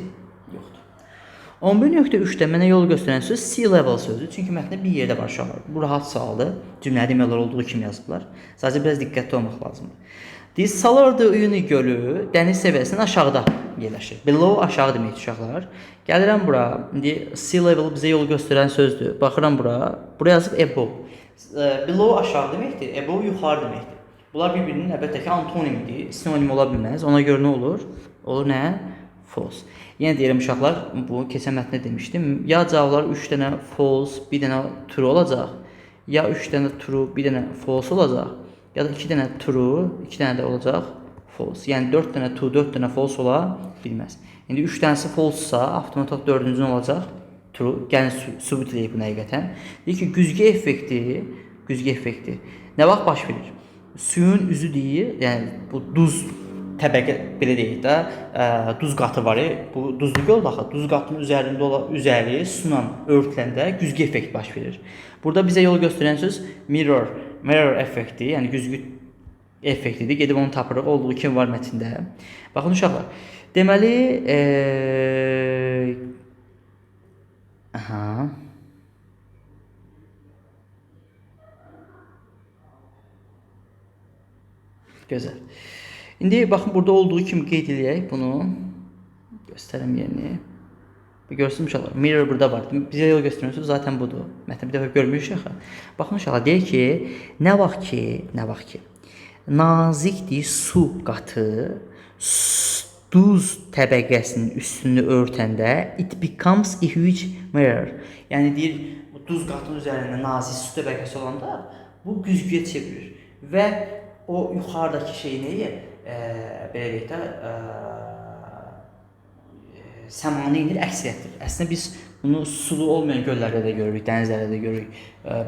A: yoxdur. 11.3-də mənə yol göstərən söz sea level sözü. Çünki mətndə bir yerdə var uşaqlar. Bu rahat sualdır. Cümlədə demək olar olduğu kimi yazıblar. Sadəcə biraz diqqətli olmaq lazımdır. Deyir, salarda uyunu gölü dəniz səviyyəsindən aşağıda yerləşir. Below aşağı deməkdir uşaqlar. Gəlirəm bura. İndi sea level bizə yol göstərən sözdür. Baxıram bura. Bura yazıb above. Below aşağı deməkdir. Above yuxarı deməkdir. Bunlar bir-birinin əlbəttə ki antonimidir. Sinonim ola bilməz. Ona görə nə olur? Olur nə? false. Yenə deyirəm uşaqlar, bu keçən mətndə demişdim. Ya cavablar 3 dənə false, 1 dənə true olacaq. Ya 3 dənə true, 1 dənə false olacaq. Ya da 2 dənə true, 2 dənə də olacaq false. Yəni 4 dənə true, 4 dənə false ola bilməz. İndi 3 dənəsi false-sa, avtomatik 4-cü nə olacaq? True. Gəlin sübut edək bunu həqiqətən. Deyir ki, güzgü effekti nə vaxt baş verir? Suyun üzü deyir, yəni bu duz təbəqə belə deyək də, duz qatı var. Bu duzlu göl axı, duz qatının üzərində olan üzəri sulla örtüləndə güzgü effekti baş verir. Burada bizə yol göstərən söz mirror effekti, yəni güzgü effektidir. Gedib onu tapırıq, olduğu kimi var mətndə. Baxın uşaqlar. Deməli, gözəl. İndi baxın, burada olduğu kimi qeyd edək bunu. Göstərəm yerini. Görsünüz uşaqlar, mirror burada var. Bizə yol göstərirsiniz, zaten budur. Mətn bir dəfə görmüşük axı. Baxın uşaqlar, deyir ki, nə vaxt ki, nazikdir su qatı, duz təbəqəsinin üstünü örtəndə it becomes a huge mirror. Yəni deyir, bu duz qatının üzərində nazik su təbəqəsi olanda bu güzgüyə çevirir və o yuxarıdakı şey nəyi? Belə deyək də, səmanı indir, əks etdirir. Əslində biz bunu sulu olmayan göllərdə də görürük, dənizlərdə də görürük.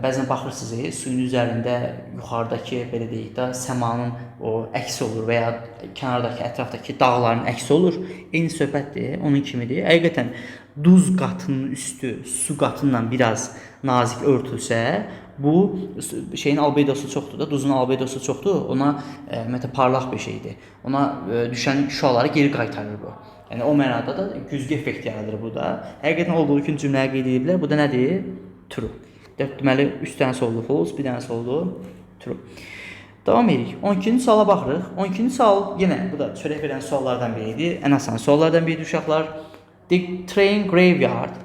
A: Bəzən baxırsınız, suyun üzərində yuxarıdakı belə deyək də, səmanın o əksi olur və ya kənardakı, ətrafdakı dağların əksi olur. Eyni söhbətdir, onun kimidir. Həqiqətən duz qatının üstü su qatından biraz nazik örtülsə, bu şeyin albedosu çoxdur da, duzun albedosu çoxdur. Ona ümumiyyətlə parlaq bir şeydir. Ona düşən şüaları geri qaytarır bu. Yəni o mənada da güzgü effekti yaradır bu da. Həqiqətən olduğu kimi cümləyə qeyd ediblər. Bu da nədir? True. Deməli 3 dənəsi oldu false, 1 dənəsi oldu true. Davam edirik. 12-ci suala baxırıq. 12-ci sual yenə bu da çörək verən suallardan biridir. Ən asan suallardan biridir uşaqlar. The train graveyard.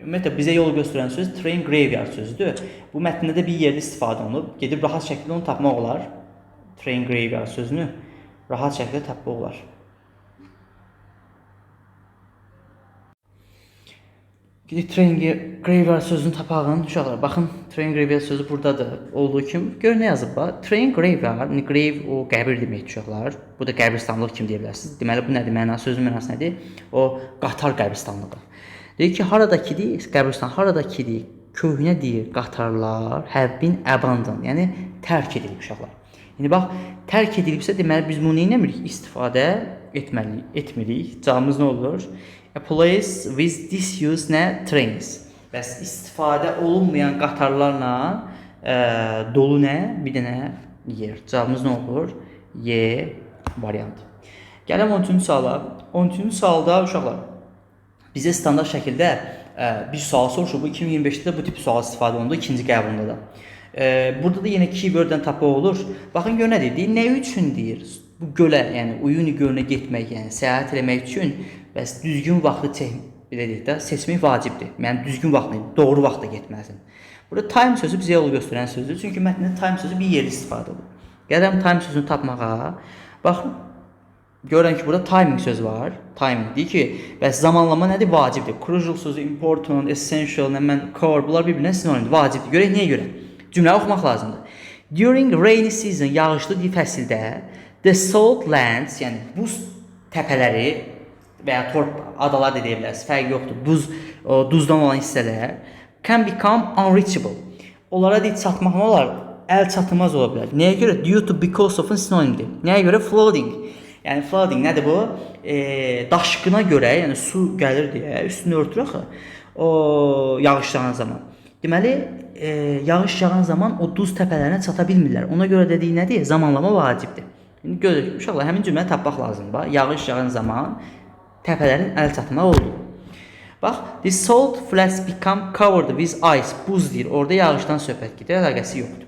A: Ümumiyyətlə bizə yol göstərən söz train graveyard sözüdür. Bu mətndə də bir yerdə istifadə olunub. Gedib rahat şəkildə onu tapmaq olar. Train graveyard sözünü rahat şəkildə tapmaq olar. Gedib train graveyard sözünü tapağın. Uşaqlar, baxın, train graveyard sözü buradadır. Olduğu kimi, gör nə yazıb bax. Train graveyard, grave o qəbir deməkdir uşaqlar. Bu da qəbirstanlıq kimi deyə bilərsiniz. Deməli, bu nədir? Sözün mənası nədir? O qatar qəbirstanlığı. Deyir ki, haradakidir? Qəbristan haradakidir? Köhnədir qatarlar have been abandoned. Yəni, tərk edilib uşaqlar. İndi bax, tərk edilibsə, deməli, biz bunu nə edirik? İstifadə etmirik. Cavabımız nə olur? A place with disuse nə? Trains. Bəs istifadə olunmayan qatarlarla dolu nə? Bir dənə yer. Cavabımız nə olur? Y variantı. Gələm 13-cü suala. 13-cü sualda uşaqlar, bizə standart şəkildə bir sual soruşur. Bu 2025-də də bu tip sual istifadə olundu, ikinci qəbulunda da. Burada da yenə keyworddən tapmaq olur. Baxın, gör nə deyir? Nə üçün deyir? Bu gölə, yəni Uyuni gölünə getmək, yəni səyahət etmək üçün bəs düzgün vaxtı belə deyək də, seçmək vacibdir. Yəni düzgün vaxtda, doğru vaxtda getməlisən. Burada time sözü bizə yol göstərən sözdür. Çünki mətndə time sözü bir yerdə istifadə olunur. Gələm time sözünü tapmağa. Baxın, görürəm ki, burada timing sözü var. Timing deyir ki, bəs zamanlama nədir? Vacibdir. Crucial sözü, important, essential, core, bunlar bir-birinə sinonimdir. Vacibdir. Görək niyə görə? Cümlə oxumaq lazımdır. During rainy season, yağışlı fəsildə, the salt lands, yəni buz təpələri və ya adalar da deyə bilərsiniz, fərqi yoxdur. Duzdan olan hissələr can become unreachable. Onlara deyil, çatmaq nə olar? Əl çatılmaz ola bilər. Nəyə görə? Due to, because of-un sinonimdir. Nəyə görə? Flooding. Yəni flooding nədir bu? Daşqına görə, yəni su gəlir deyə üstünü örtür axı. O yağış yağan zaman. Deməli, yağış yağan zaman o duz təpələrinə çata bilmirlər. Ona görə dediyi nədir? Zamanlama vacibdir. İndi görürük, uşaqlar, həmin cümləni tapmaq lazımdır. Yağış yağan zaman təpələrin əl çatmaq olur. Bax, the salt flats become covered with ice. Buz deyir. Orada yağışdan söhbət gedir, əlaqəsi yoxdur.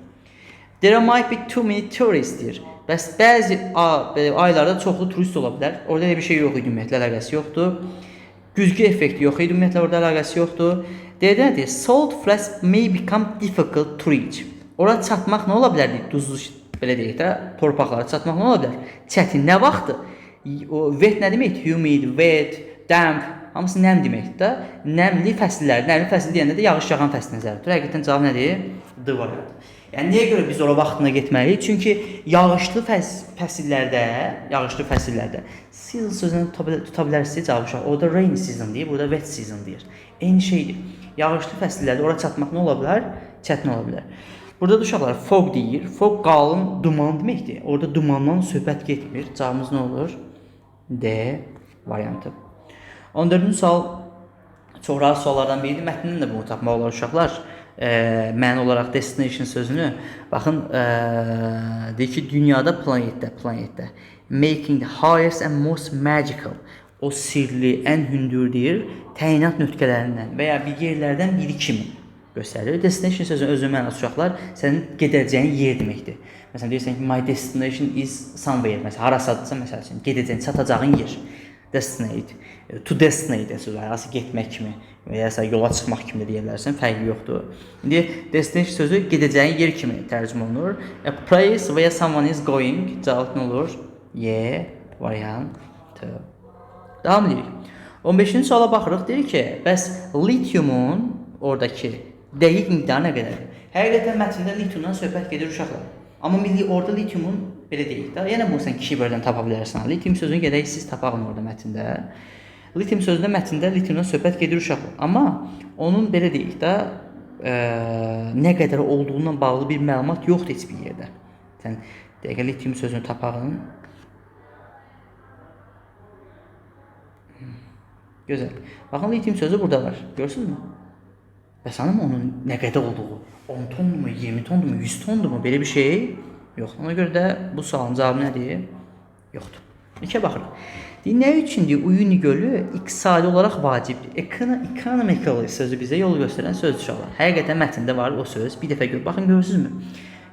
A: There might be too many tourists deyir. Bəs bəzi aylarda çoxlu turist ola bilər. Orada bir şey yox idi, ümumiyyətlə əlaqəsi yoxdur. Güzgü effekti yox idi, ümumiyyətlə orada əlaqəsi yoxdur. Deyir nədir? Salt flats may become difficult to reach. Ora çatmaq nə ola bilər? Duzlu, belə deyək də, torpaqlara çatmaq nə ola bilər? Çətin nə vaxtdır? O wet nə deməkdir? Humid, wet, damp, hamısı nəm deməkdir də. Nəmli fəsillər, nəmli fəsil deyəndə də yağış yağan fəsil nəzərdə tutulur. Həqiqətən cavab nədir? D variantı. Yəni niyə görə biz ora vaxtında getməliyik? Çünki yağışlı fəsillərdə season sözünü tuta bilərsiniz cavab uşaq. Orada rainy season deyir, burada wet season deyir. Eyni şeydir. Yağışlı fəsillərdə ora çatmaq nə ola bilər? Çətin ola bilər. Burada da uşaqlar fog deyir. Fog qalın duman deməkdir. Orada dumandan söhbət getmir. Cavabımız nə olur? D variantı. 14-cü sual çox rahat suallardan biridir. Mətnindən də bunu tapmaq olar uşaqlar. Məna olaraq destination sözünü baxın deyir ki, dünyada planetdə making the highest and most magical o sirli, ən hündür deyir, təyinat nöqtələrindən və ya bir yerlərdən biri kimi göstərir. Destination sözünün özü mənası uşaqlar sənin gedəcəyin yer deməkdir. Məsələn deyirsən ki, my destination is somewhere. Məsələn harasadırsa məsəl üçün gedəcəyin, çatacağın yer. Destinate, to destinate sözü var. Hansı getmək kimi və ya yola çıxmaq kimi də deyə bilərsən, fərqi yoxdur. İndi destination sözü gedəcəyin yer kimi tərcümə olunur. A place where someone is going. Cavab nə olur? Y variantı. Davam edirik. 15-ci suala baxırıq. Deyir ki, bəs litiumun oradakı dəqiq miqdarı nə qədərdir? Həqiqətən mətndə litiumdan söhbət gedir uşaqlar. Amma orada litiumun belə deyil də. Yəni bunu sən keyworddən tapa bilərsən. Litium sözünü gedək siz tapağın orada mətndə. Litium sözündə mətndə litiumdan söhbət gedir uşaqlar. Amma onun belə deyil də nə qədər olduğundan bağlı bir məlumat yoxdur heç bir yerdə. Sən dəqiq litium sözünü tapağın. Gözəl. Baxın litium sözü burada var. Görürsünüzmü? Bəs hanım onun nə qədər olduğu? 10 tondur mu, 20 tondur mu, 100 tondur mu? Belə bir şey yox. Ona görə də bu sualın cavabı nədir? Yoxdur. İkiyə baxırıq. Deyir, nə üçündür Uyuni gölü iqtisadi olaraq vacibdir? Economical sözü bizə yol göstərən söz uşaqlar. Həqiqətən mətndə var o söz. Bir dəfə gör. Baxın görürsünüzmü?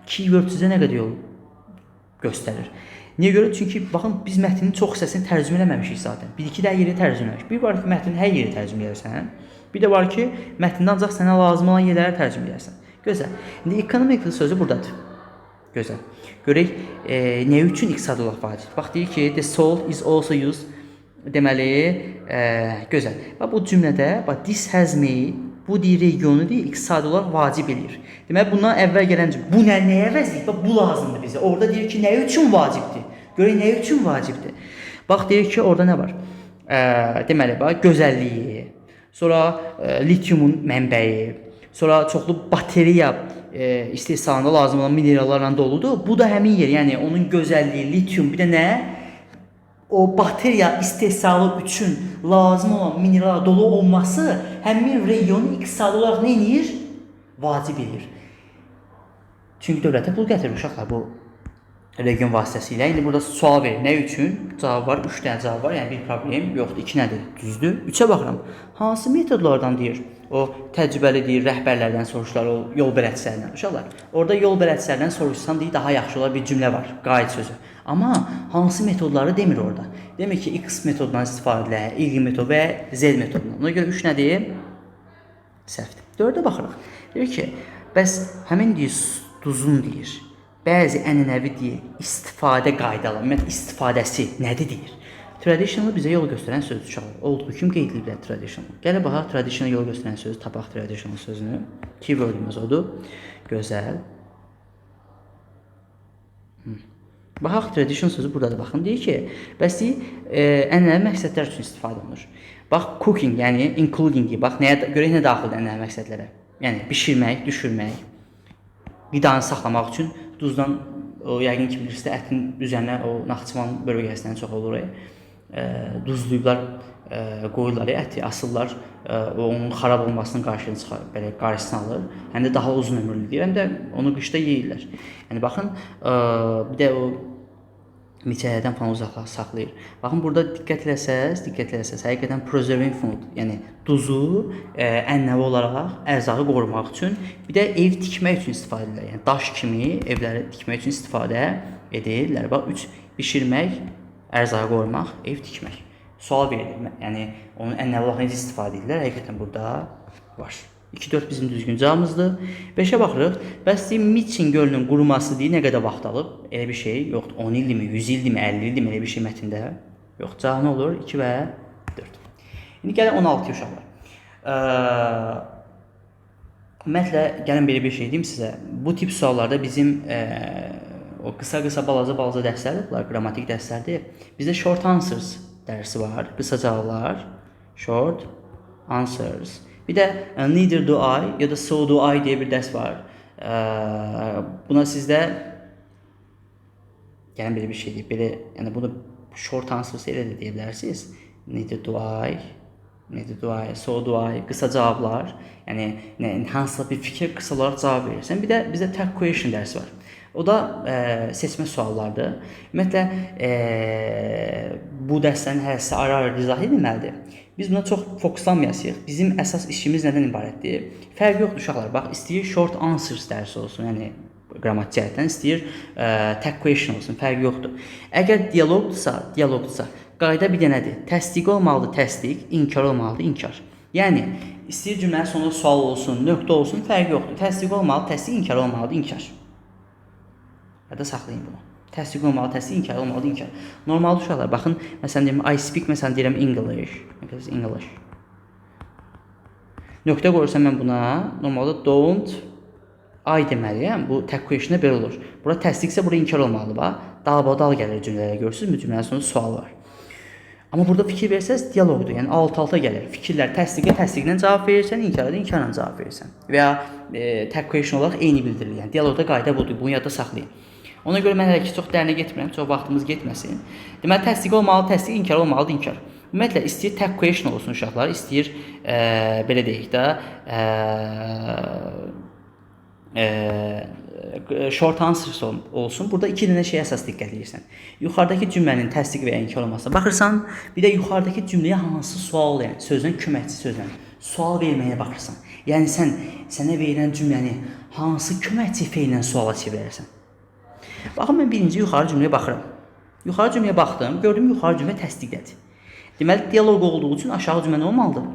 A: Keyword sizə nə qədər yol göstərir. Niyə görə? Çünki baxın biz mətnin çox hissəsini tərcümə eləməmişik zaten. Bir-iki də yeri tərcümə eləmişik. Bir var ki, mətnin hər yeri tərcümə edirsən. Bir də var ki, mətndə ancaq sənə lazım olan yerləri tərcümə edirsən. Gözəl. İndi economical sözü buradadır. Gözəl. Görək, nə üçün iqtisadi olaraq vacibdir? Bax, deyir ki, the salt is also used. Deməli, gözəl. Bax, bu cümlədə, bax, this has made, bu deyir, regionu deyir, iqtisadi olaraq vacib edir. Deməli, bundan əvvəl gələn cümlə, bu nəyə əvəzləyir? Bax, bu lazımdır bizə. Orada deyir ki, nə üçün vacibdir? Görək, nə üçün vacibdir? Bax, deyir ki, orada nə var? Deməli, bax, gözəlliyi, sonra litiumun mənbəyi, sonra çoxlu bateriya istehsalında lazım olan minerallarla doludur. Bu da həmin yer, yəni onun gözəlliyi, litium, bir də nə? O bateriya istehsalı üçün lazım olan minerallarla dolu olması həmin regionu iqtisadi olaraq nə edir? Vacib edir. Çünki dövlətə pul gətirir uşaqlar bu region vasitəsilə. İndi burada sual verir. Nə üçün? Cavab var. 3 dənə cavab var. Yəni bir problem yoxdur. 2 nədir? Düzdür. 3-ə baxıram. Hansı metodlardan deyir? O təcrübəli deyir, rəhbərlərdən soruşlar, o yol bələdçilərindən. Uşaqlar, orada yol bələdçilərindən soruşsan deyir, daha yaxşı olar bir cümlə var, qaid sözü. Amma hansı metodları demir orada. Demir ki, X metodundan istifadə edilir, Y metodu və Z metodundan. Ona görə 3 nədir? Səhvdir. 4-ə baxırıq. Deyir ki, bəs həmin deyir, duzun deyir, bəzi ənənəvi deyir, istifadə qaydaları, ümumiyyətlə istifadəsi nədir deyir. Traditional bizə yol göstərən söz uşaqlar. Olduğu kimi qeyd ediliblər traditional. Gəlin baxaq traditional yol göstərən sözü, tapaq traditional sözünü. Keywordimiz odur. Gözəl. Baxaq traditional sözü buradadır. Baxın deyir ki, bəs deyir, ənənəvi məqsədlər üçün istifadə olunur. Bax cooking, yəni including, bax nəyə görək nə daxildir ənənəvi məqsədlərə. Yəni bişirmək, düşürmək, qidanı saxlamaq üçün duzdan o yəqin ki bilirsiniz, ətin üzərinə o Naxçıvan bölgəsindən çox olur. Duzluyublar, qoyurlar, əti asırlar, onun xarab olmasının qarşısını alır. Həm də daha uzun ömürlü deyir, həm də onu qışda yeyirlər. Yəni baxın, bir də o miçələrdən falan uzaq saxlayır. Baxın, burada diqqət eləsəz, həqiqətən preserving food, yəni duzu ənənəvi olaraq ərzağı qorumaq üçün, bir də ev tikmək üçün istifadə edirlər. Yəni daş kimi evləri tikmək üçün istifadə edirlər. Bax, 3 bişirmək, ərzağı qorumaq, ev tikmək. Sual verilir, yəni onun ənənəvi olaraq necə istifadə edirlər, həqiqətən burada var. 2-4 bizim düzgün cavabımızdır. 5-ə baxırıq. Bəs deyim, Miçin gölünün quruması deyir, nə qədər vaxt alıb? Elə bir şey yoxdur. 10 ildirmi, 100 ildirmi, 50 ildirmi, elə bir şey mətndə Yox, cavab nə olur? 2 və 4. İndi gəlin 16 uşaqlar. Ümumiyyətlə, gəlin belə bir şey deyim sizə. Bu tip suallarda bizim o qısa-qısa, balaca-balaca dərslərdir, bunlar qrammatik dərslərdir. Bizdə short answers dərsi var, qısa cavablar, short answers. Bir də neither do I ya da so do I deyə bir dərs var. Buna sizdə gəlin belə bir şey deyib, belə, yəni bunu short answers elə də deyə bilərsiniz. Neither do I, so do I, qısa cavablar. Yəni hansısa bir fikir qısa olaraq cavab verirsən. Bir də bizdə tag question dərsi var. O da seçmə suallardır. Ümumiyyətlə bu dərslərin hərəsi ayrı-ayrı izah edilməlidir. Biz buna çox fokuslanmayasıq. Bizim əsas işimiz nədən ibarətdir? Fərqi yoxdur uşaqlar. Bax, istəyir short answers dərsi olsun, yəni qrammatik cəhətdən, istəyir tag question olsun, fərqi yoxdur. Əgər dialoqdursa, qayda bir dənədir. Təsdiq olmalıdır, təsdiq, inkar olmalıdır, inkar. Yəni istəyir cümlənin sonunda sual olsun, nöqtə olsun, fərqi yoxdur. Təsdiq olmalıdır, təsdiq, inkar olmalıdır, inkar. Yada saxlayın bunu. Təsdiq olmalı, təsdiq, inkar olmalı, inkar. Normalde uşaqlar, baxın, məsələn deyirəm, I speak, məsələn deyirəm English. Nöqtə qoyursam mən buna, normalde don't I deməliyəm. Bu tag question'da belə olur. Bura təsdiqsə, bura inkar olmalı, bax. Dalbadal gəlir cümlələrə, görürsünüzmü? Cümlənin sonunda sual var. Amma burada fikir versəz, dialoqdur. Yəni alt-alta gəlir. Fikirlər təsdiqlə cavab verirsən, inkarla cavab verirsən. Və ya tag question olaraq eyni bildirilir. Yəni dialoqda qayda budur. Bunu yadda saxlayın. Ona görə mən hələ ki çox dərinə getmirəm, çox vaxtımız getməsin. Deməli təsdiq olmalı, təsdiq, inkar olmalıdır, inkar. Ümumiyyətlə istəyir tag question olsun uşaqlar, istəyir belə deyək də short answers olsun. Burada iki dənə şey əsas diqqət edirsən. Yuxarıdakı cümlənin təsdiq və ya inkar olmasına baxırsan, bir də yuxarıdakı cümləyə hansı sual, yəni sözün köməkçi sözlə sual verməyə baxırsan. Yəni sənə verilən cümləni hansı köməkçi feillə suala çevirərsən. Baxın, mən birinci yuxarı cümləyə baxıram. Yuxarı cümləyə baxdım, gördüm yuxarı cümlə təsdiqlədir. Deməli, dialoq olduğu üçün aşağı cümlə nə olmalıdır?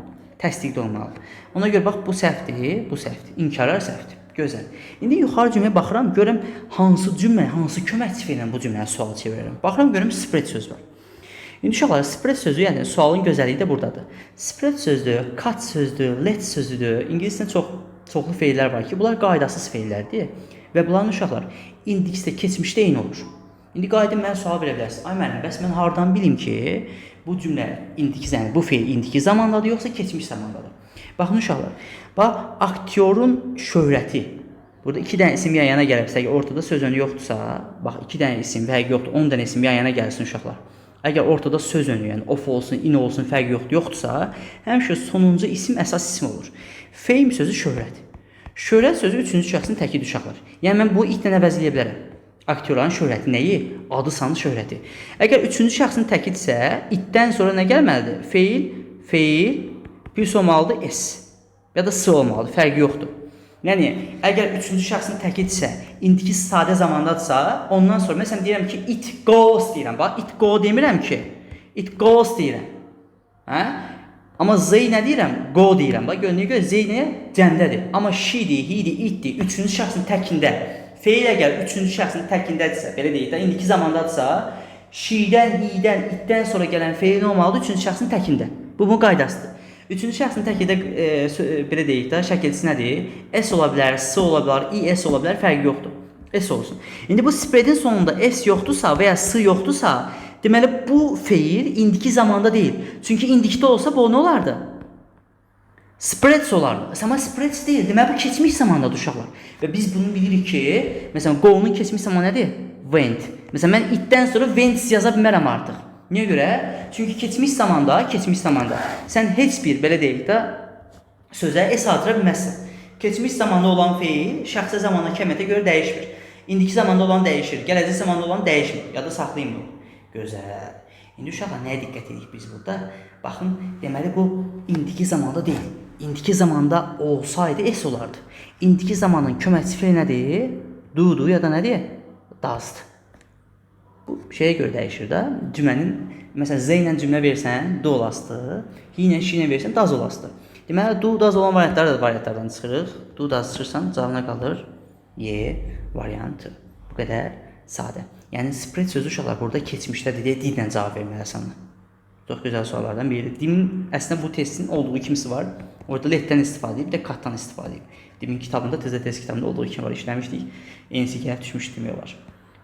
A: Təsdiqdə olmalıdır. Ona görə bax, bu səhvdir, inkarlar səhvdir. Gözəl. İndi yuxarı cümləyə baxıram, görəm hansı cümlə, hansı köməkçi feillə bu cümləni suala çevirirəm. Baxıram, görüm spread söz var. İndi uşaqlar, spread sözü, yəni sualın gözəlliyi də buradadır. Spread sözdür, cut sözdür, let sözüdür. İngiliscə çoxlu feillər var ki, bunlar qaydasız feillərdir. Və bunların uşaqlar indikisdə, keçmişdə eyni olur. İndi qayıdın mənə sual verə bilərsiniz. Ay müəllim, bəs mən hardan bilim ki, bu cümlə bu feil indiki zamandadır, yoxsa keçmiş zamandadır? Baxın uşaqlar, bax, aktyorun şöhrəti. Burada iki dənə isim yan yana gəlibsə, ortada söz önü yoxdursa, bax, iki dənə isim, fərqi yoxdur, 10 dənə isim yan yana gəlsin uşaqlar. Əgər ortada söz önü, yəni of olsun, in olsun, fərqi yoxdursa, həmişə sonuncu isim əsas isim olur. Fame sözü şöhrət. Şöhrət sözü üçüncü şəxsin təkidir uşaqlar. Yəni mən bu itlə əvəzləyə bilərəm. Aktyorların şöhrəti nəyi? Adı, sanı, şöhrəti. Əgər üçüncü şəxsin təkidirsə, itdən sonra nə gəlməlidir? Feil, plus olmalıdır s. Ya da s olmalıdır, fərqi yoxdur. Yəni, əgər üçüncü şəxsin təkidirsə, indiki sadə zamandadırsa, ondan sonra, məsələn, deyirəm ki, it goes deyirəm. Bax, it go demirəm ki, it goes deyirəm. Amma z nə deyirəm? Go deyirəm. Bax, gördüyünüz görə z nə? Cəmdədir. Amma she'dir, he'dir, itdir, üçüncü şəxsin təkində. Feil əgər üçüncü şəxsin təkindədirsə, belə deyək də, indiki zamandadırsa, she'dən, he'dən, itdən sonra gələn feil nə olmalıdır? Üçüncü şəxsin təkində. Bu qaydasıdır. Üçüncü şəxsin təkində, belə deyək də, şəkilçisi nədir? S ola bilər, S ola bilər, ES ola bilər, fərqi yoxdur. S olsun. İndi bu spreadin sonunda S yoxdursa və ya S yoxdursa, deməli, bu feil indiki zamanda deyil. Çünki indikdə olsa, bu nə olardı? Spreads olardı. Amma spreads deyil. Deməli, bu keçmiş zamandadır uşaqlar. Və biz bunu bilirik ki, məsələn, go-nun keçmiş zamanı nədir? Went. Məsələn, mən itdən sonra went yaza bilmərəm artıq. Niyə görə? Çünki keçmiş zamanda, sən heç bir, belə deyək də, sözə S artıra bilməzsən. Keçmiş zamanda olan feil, şəxsi zamanda kəmiyyətə görə dəyişmir. İndiki zamanda olan dəyişir, gələcək zamanda olan dəyişmir. Yada saxlayın bunu. Gözəl. İndi uşaqlar, nəyə diqqət edirik biz burada? Baxın, deməli, bu indiki zamanda deyil. İndiki zamanda olsaydı S olardı. İndiki zamanın köməkçi feil nədir? Do-dur ya da nədir? Does-dır. Bu şeyə görə dəyişir də. Cümlənin, məsələn, Z ilə cümlə versən, do olasıdır. Hi ilə, şi ilə versən, does olasıdır. Deməli, do, does olan variantlardan çıxırıq. Do, does çıxırsan, cavabına qalır Y variantı. Bu qədər sadə. Yəni, spread sözü uşaqlar burada keçmişdədir deyə dillə cavab verməlisən. Çox gözəl suallardan biridir. Dimin əslində bu testin olduğu kimisi var. Orada letdən istifadə edib, bir də katdan istifadə edib. Dimin kitabında, tezə test kitabında olduğu kimi var, işləmişdik. Ensi gəlib düşmüş demək olar.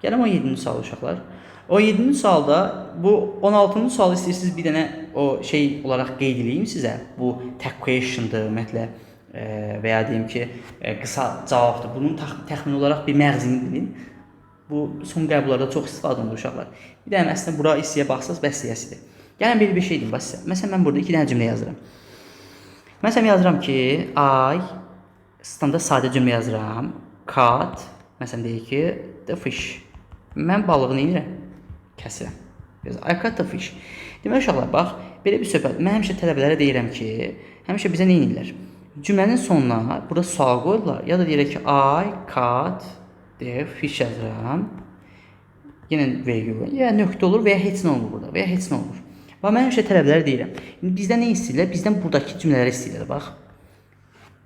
A: Gələm 17-ci sual uşaqlar. 17-ci sualda bu 16-cı sualı istəyirsiniz bir dənə o şey olaraq qeyd edeyim sizə. Bu tag question'dır ümumiyyətlə və ya deyim ki, qısa cavabdır. Bunun təxmini olaraq bir məğzini bilin. Bu son qəbullarda çox istifadə olunur uşaqlar. Bir də əslində bura hissəyə baxsaz bəs hissəsidir. Gəlin belə bir şey deyim bax sizə. Məsələn mən burada 2 dənə cümlə yazıram. Məsələn yazıram ki, I standart sadə cümlə yazıram. Caught, məsələn deyək ki, the fish. Mən balığı nə edirəm? Kəsirəm. I caught the fish. Demək uşaqlar, bax, belə bir söhbət. Mən həmişə tələbələrə deyirəm ki, həmişə bizə nə edirlər? Cümlənin sonuna burada sual qoyurlar. Ya da deyirək ki, I caught the fish yazıram. Yenə vergül, ya nöqtə olur və ya heç nə olur burada, və ya heç nə olur. Və mən həmişə tələbələrə deyirəm. Bizdən nə istəyirlər? Bizdən buradakı cümlələri istəyirlər, bax.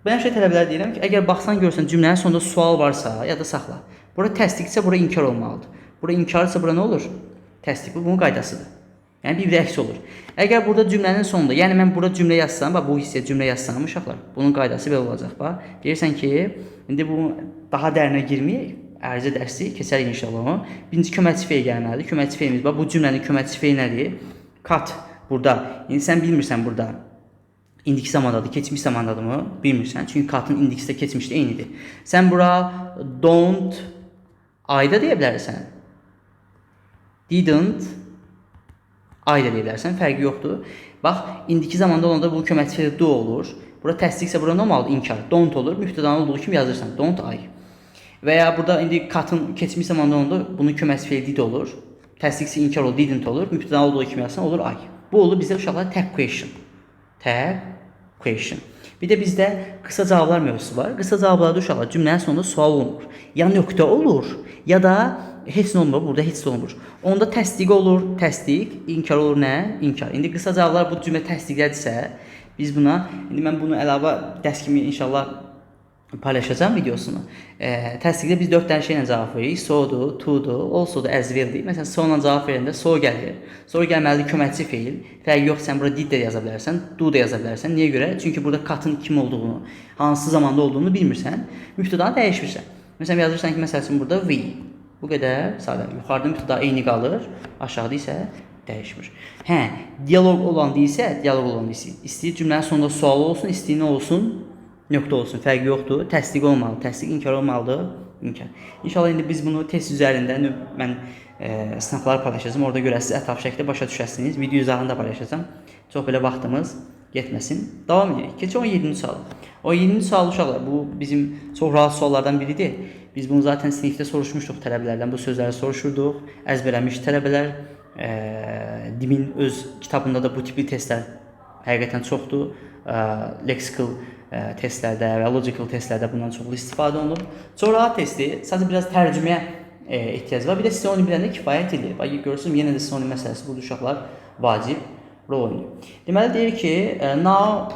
A: Mən həmişə tələbələrə deyirəm ki, əgər baxsan görsən cümlənin sonunda sual varsa, ya da saxla. Bura təsdiqsə, bura inkar olmalıdır. Bura inkarsa, bura nə olur? Təsdiq, bu bunun qaydasıdır. Yəni bir əks olur. Əgər burada cümlənin sonunda, yəni mən burada cümlə yazsam, bax bu hissəyə cümlə yazsam uşaqlar, bunun qaydası belə olacaq, bax. Deyirsən ki, indi bu daha dərinə girməyək, ərizə dərsi keçərik inşallah onu. Birinci köməkçi feil gəlməlidir. Köməkçi feilimiz, bax bu cümlənin köməkçi feili nədir? Cut burada. İndi sən bilmirsən burada indiki zamandadır, keçmiş zamandadır mı? Bilmirsən. Çünki cut'ın indiksi də keçmişdə eynidir. Sən bura don't I-da deyə bilərsən. Didn't I-da deyə bilərsən. Fərqi yoxdur. Bax, indiki zamanda olanda bu köməkçi feil do olur. Bura təsdiqsə bura normaldır, inkar. Don't olur. Mübtədanın olduğu kimi yazırsan. Don't I. Və ya burada indi cut'ın keçmiş zamanda olanda bunun köməkçi feil did olur. Təsdiqsi inkar olur, didn't olur. Mübtəda olduğu kimi yazsan olur I. Bu olur bizdə uşaqlar tag question. Tag question. Bir də bizdə qısa cavablar mövzusu var. Qısa cavablarda uşaqlar cümlənin sonunda sual olmur. Ya nöqtə olur, ya da heç nə olmur. Burada heç nə olmur. Onda təsdiq olur, təsdiq, inkar olur nə? İnkar. İndi qısa cavablar bu cümlə təsdiqlədirsə, biz buna, indi mən bunu əlavə dərs kimi inşallah paylaşacağım videosunu. Təsdiqdə biz 4 dənə şeylə cavab veririk. So-dur, to-dur, also-dur, as well-dir. Məsələn, so-la cavab verəndə so gəlir. Sonra gəlməlidir köməkçi feil. Fərqi yox, sən burada did də yaza bilərsən, do da yaza bilərsən. Niyə görə? Çünki burada cut'ın kim olduğunu, hansı zamanda olduğunu bilmirsən. Mübtədanı dəyişmirsən. Məsələn, yazırsan ki, məsəl üçün burada we. Bu qədər sadə. Yuxarıda mübtəda eyni qalır, aşağıda isə dəyişmir. Hə, dialoq olan deyilsə, dialoq olan deyilsə, istəyir cümlənin sonunda sual olsun, istəyir nə olsun? Nöqtə olsun, fərqi yoxdur. Təsdiq olmalı, təsdiq inkar olmalıdır. İnkar. İnşallah indi biz bunu test üzərində mən sınavlar paylaşacağım. Orada görəsiniz, ətraf şəkildə başa düşəsiniz. Video izahını da paylaşacağım. Çox belə vaxtımız getməsin. Davam edirik. Keçək 17-ci sual. 17-ci sual uşaqlar, bu bizim çox rahat suallardan biridir. Biz bunu zaten sinifdə soruşmuşduq tələbələrdən. Bu sözləri soruşurduq. Əzbərləmiş tələbələr Dimin öz kitabında da bu tipli testlər həqiqətən çoxdur. Lexical testlərdə və logical testlərdə bundan çoxlu istifadə olunur. Çox rahat testdir. Sadəcə biraz tərcüməyə ehtiyac var. Bir də sizə onu biləndə kifayət edir. Bax, görürsünüz, yenə də sizə onun məsələsi burada uşaqlar vacib rol oynayır. Deməli, deyir ki, now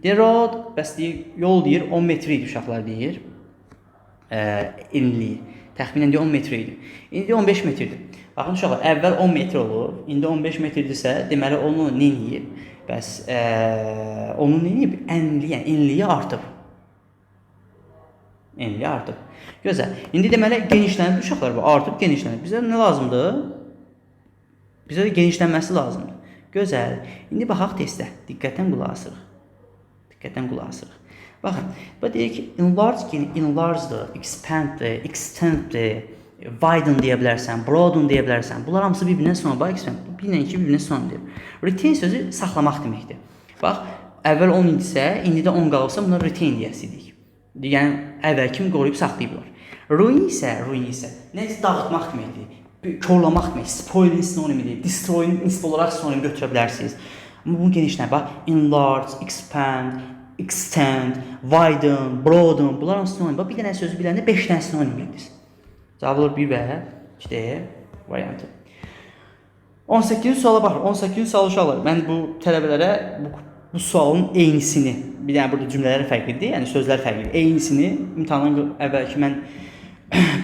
A: the road, bəs deyir, yol deyir, 10 metr idi uşaqlar deyir. Enliyi. Təxminən 10 metr idi. İndi 15 metrdir. Baxın uşaqlar, əvvəl 10 metr olur. İndi 15 metrdirsə, deməli onu nə edib? Bəs onun nə edib? Enliyi artıb. Enliyi artıb. Gözəl. İndi deməli genişlənib uşaqlar bu, artıb genişlənib. Bizə nə lazımdır? Bizə də genişlənməsi lazımdır. Gözəl. İndi baxaq testə. Diqqətlə qulaq asırıq. Diqqətlə qulaq asırıq. Baxın, bu deyir ki, enlargedir, expanddir, extenddir, widen deyə bilərsən, broaden deyə bilərsən. Bunlar hamısı bir-birinə sonra, bax, bir-birinə bir-birinə sonra deyir. Retain sözü saxlamaq deməkdir. Bax, əvvəl 10 idisə, indi də 10 qalıbsa, buna retain deyəsidik. Yəni, əvvəl kimi qoruyub saxlayıblar. Ruin isə, nəsə dağıtmaq deməkdir, korlamaq deməkdir, spoilin sinonimidir, destroyun nisb olaraq sinonim götürə bilərsiniz. Amma bunu genişlənir, bax, enlarge, expand, extend, widen, broaden, bunlar hamısı sinonim. Bax, bir dənə sözü biləndə 5 dənə sinonim bildiniz. Cavab olur 1 və 2 variantı. 18-ci suala baxın. 18-ci sual uşaqlar. Mən bu tələbələrə bu sualın eynisini, bir dənə burada cümlələri fərqlidir, yəni sözlər fərqlidir. Eynisini imtahandan əvvəlki mən